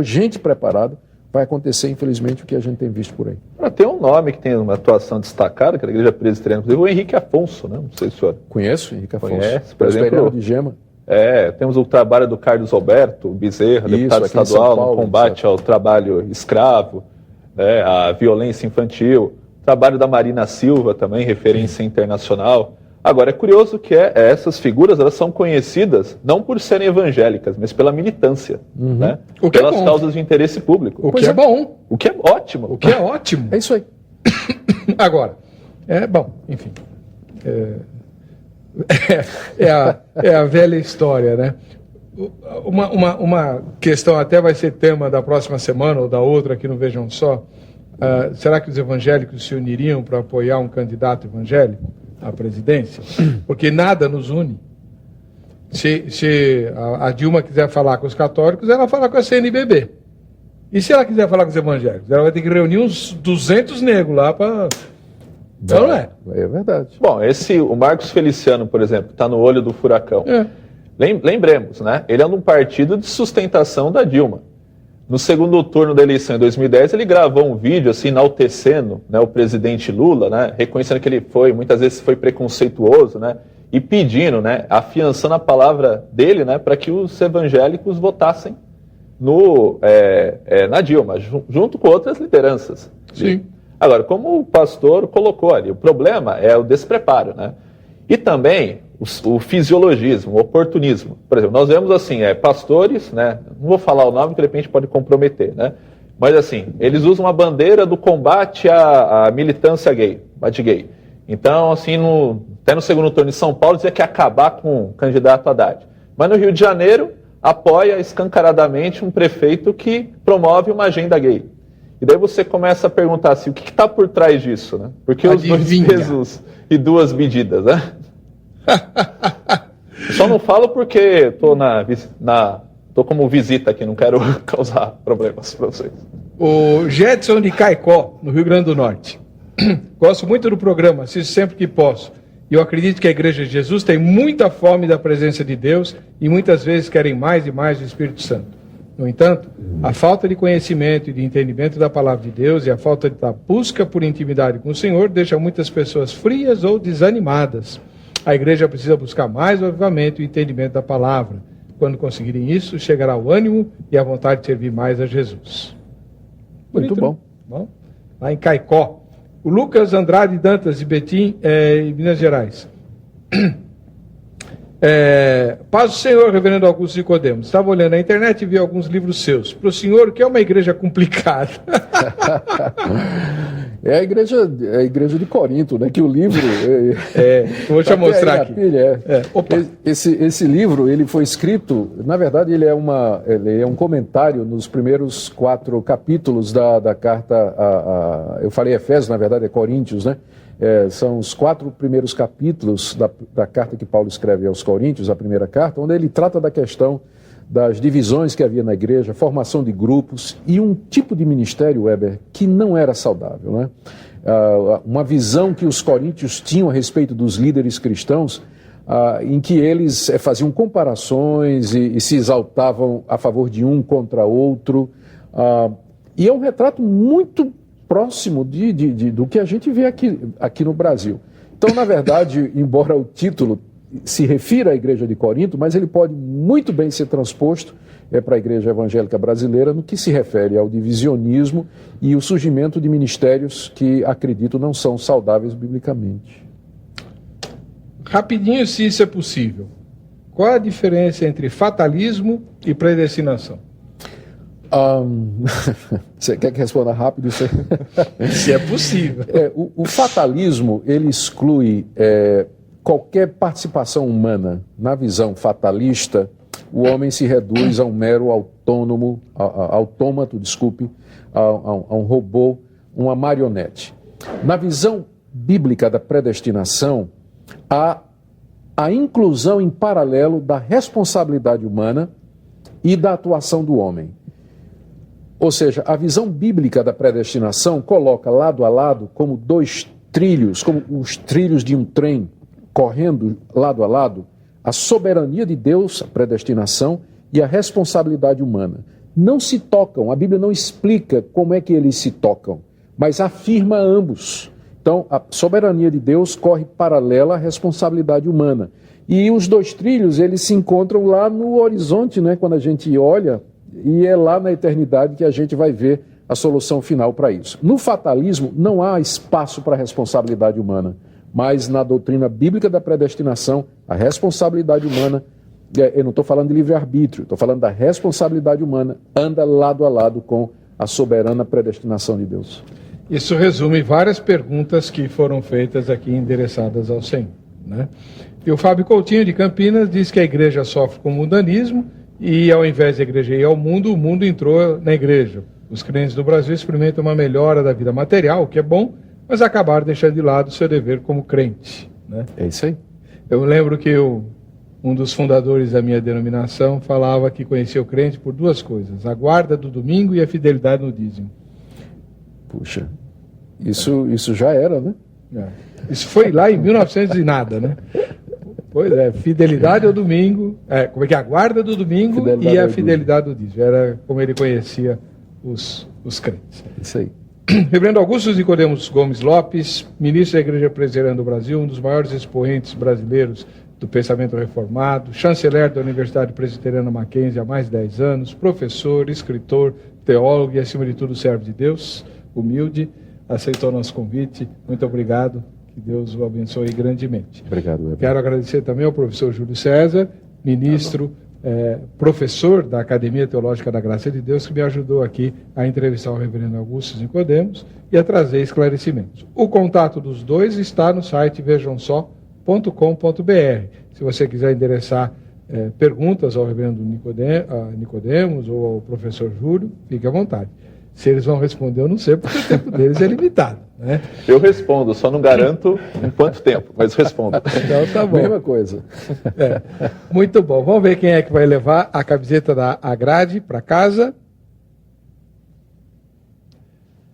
gente preparada, vai acontecer, infelizmente, o que a gente tem visto por aí. Tem um nome que tem uma atuação destacada, que é a Igreja Presbiteriana, inclusive o Henrique Afonso, né? Não sei se o senhor conhece o Henrique Afonso. Conhece, por exemplo, de Gema. Temos o trabalho do Carlos Alberto Bezerra, deputado estadual, no combate ao trabalho escravo, à violência infantil. Trabalho da Marina Silva também, referência internacional. Agora, é curioso que essas figuras elas são conhecidas não por serem evangélicas, mas pela militância, né? Pelas causas de interesse público. O que é bom. O que é ótimo. O que é ótimo. É isso aí. Agora, bom, enfim. É a velha história, né? Uma questão até vai ser tema da próxima semana ou da outra aqui no Vejam Só. Será que os evangélicos se uniriam para apoiar um candidato evangélico à presidência? Porque nada nos une. Se a Dilma quiser falar com os católicos, ela fala com a CNBB. E se ela quiser falar com os evangélicos? Ela vai ter que reunir uns 200 negros lá para... Não é? É verdade. Bom, o Marcos Feliciano, por exemplo, está no olho do furacão. Lembremos, né? Ele é um partido de sustentação da Dilma. No segundo turno da eleição em 2010, ele gravou um vídeo assim, enaltecendo, né, o presidente Lula, né, reconhecendo que ele muitas vezes foi preconceituoso, né, e pedindo, né, afiançando a palavra dele, né, para que os evangélicos votassem na Dilma, junto com outras lideranças. Sim. Agora, como o pastor colocou ali, o problema é o despreparo, né? E também o fisiologismo, o oportunismo. Por exemplo, nós vemos assim, pastores, né? Não vou falar o nome que de repente pode comprometer, né? Mas assim, eles usam a bandeira do combate à militância gay, bate gay. Então, assim, até no segundo turno de São Paulo dizia que ia acabar com o candidato Haddad. Mas no Rio de Janeiro apoia escancaradamente um prefeito que promove uma agenda gay. E daí você começa a perguntar assim, o que está por trás disso, né? Porque os dois pesos e duas medidas, né? Só não falo porque estou como visita aqui, não quero causar problemas para vocês. O Jetson de Caicó, no Rio Grande do Norte. Gosto muito do programa, assisto sempre que posso. E eu acredito que a Igreja de Jesus tem muita fome da presença de Deus e muitas vezes querem mais e mais do Espírito Santo. No entanto, a falta de conhecimento e de entendimento da palavra de Deus e a falta da busca por intimidade com o Senhor deixa muitas pessoas frias ou desanimadas. A igreja precisa buscar mais o avivamento e o entendimento da palavra. Quando conseguirem isso, chegará o ânimo e a vontade de servir mais a Jesus. Muito bom. Bom. Lá em Caicó. O Lucas Andrade Dantas, de Betim, em Minas Gerais. Paz do Senhor, reverendo Augusto Nicodemos. Estava olhando na internet e vi alguns livros seus. Para o senhor, o que é uma igreja complicada? É a igreja de Corinto, né? Que o livro... Vou te mostrar aqui. Esse livro, ele foi escrito... Na verdade, ele é um comentário nos primeiros 4 capítulos da carta... eu falei Efésios, na verdade é Coríntios, né? São os 4 primeiros capítulos da carta que Paulo escreve aos Coríntios, a primeira carta, onde ele trata da questão das divisões que havia na igreja, formação de grupos e um tipo de ministério, Weber, que não era saudável, né? Uma visão que os coríntios tinham a respeito dos líderes cristãos, em que eles faziam comparações e se exaltavam a favor de um contra outro, e é um retrato muito próximo do que a gente vê aqui no Brasil. Então, na verdade, embora o título se refira à igreja de Corinto, mas ele pode muito bem ser transposto para a igreja evangélica brasileira no que se refere ao divisionismo e o surgimento de ministérios que, acredito, não são saudáveis biblicamente. Rapidinho, se isso é possível. Qual a diferença entre fatalismo e predestinação? Você quer que responda rápido isso aí? Se é possível. O fatalismo, ele exclui qualquer participação humana. Na visão fatalista, o homem se reduz a um mero autômato, a um robô, uma marionete. Na visão bíblica da predestinação, há a inclusão em paralelo da responsabilidade humana e da atuação do homem. Ou seja, a visão bíblica da predestinação coloca lado a lado como 2 trilhos, como os trilhos de um trem, correndo lado a lado, a soberania de Deus, a predestinação, e a responsabilidade humana. Não se tocam, a Bíblia não explica como é que eles se tocam, mas afirma ambos. Então, a soberania de Deus corre paralela à responsabilidade humana. E os 2 trilhos, eles se encontram lá no horizonte, né, quando a gente olha, e é lá na eternidade que a gente vai ver a solução final para isso. No fatalismo, não há espaço para a responsabilidade humana. Mas na doutrina bíblica da predestinação, a responsabilidade humana, eu não estou falando de livre-arbítrio, estou falando da responsabilidade humana, anda lado a lado com a soberana predestinação de Deus. Isso resume várias perguntas que foram feitas aqui endereçadas ao Senhor, né? E o Fábio Coutinho, de Campinas, diz que a igreja sofre com o mundanismo e, ao invés da igreja ir ao mundo, o mundo entrou na igreja. Os crentes do Brasil experimentam uma melhora da vida material, o que é bom, mas acabaram deixando de lado o seu dever como crente, né? É isso aí. Eu lembro que um dos fundadores da minha denominação falava que conhecia o crente por 2 coisas: a guarda do domingo e a fidelidade no dízimo. Puxa, isso já era, né? Isso foi lá em 1900 e nada, né? Pois é, fidelidade ao domingo, como é que é? A guarda do domingo fidelidade e a fidelidade do dízimo. Era como ele conhecia os crentes. Isso aí. Reverendo Augusto Nicodemos Gomes Lopes, ministro da Igreja Presbiteriana do Brasil, um dos maiores expoentes brasileiros do pensamento reformado, chanceler da Universidade Presbiteriana Mackenzie há mais de 10 anos, professor, escritor, teólogo e, acima de tudo, servo de Deus, humilde, aceitou nosso convite. Muito obrigado, que Deus o abençoe grandemente. Obrigado, Weber. Quero agradecer também ao professor Júlio César, ministro, professor da Academia Teológica da Graça de Deus, que me ajudou aqui a entrevistar o reverendo Augusto Nicodemos e a trazer esclarecimentos. O contato dos dois está no site vejamsó.com.br. Se você quiser endereçar perguntas ao reverendo Nicodemos ou ao professor Júlio, fique à vontade. Se eles vão responder, eu não sei, porque o tempo deles é limitado, né? Eu respondo, só não garanto em quanto tempo, mas respondo. Então tá bom. Mesma coisa. Muito bom. Vamos ver quem é que vai levar a camiseta da Agrade para casa.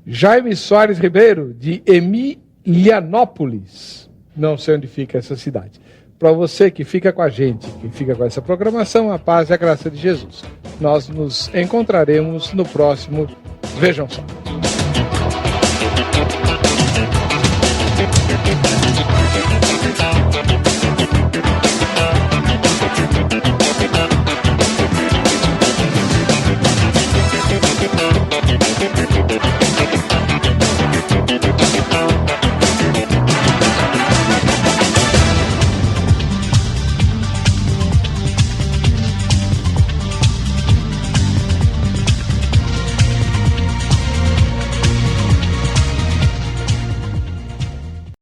Jaime Soares Ribeiro, de Emilianópolis. Não sei onde fica essa cidade. Para você que fica com a gente, que fica com essa programação, a paz e a graça de Jesus. Nós nos encontraremos no próximo Vejam Só.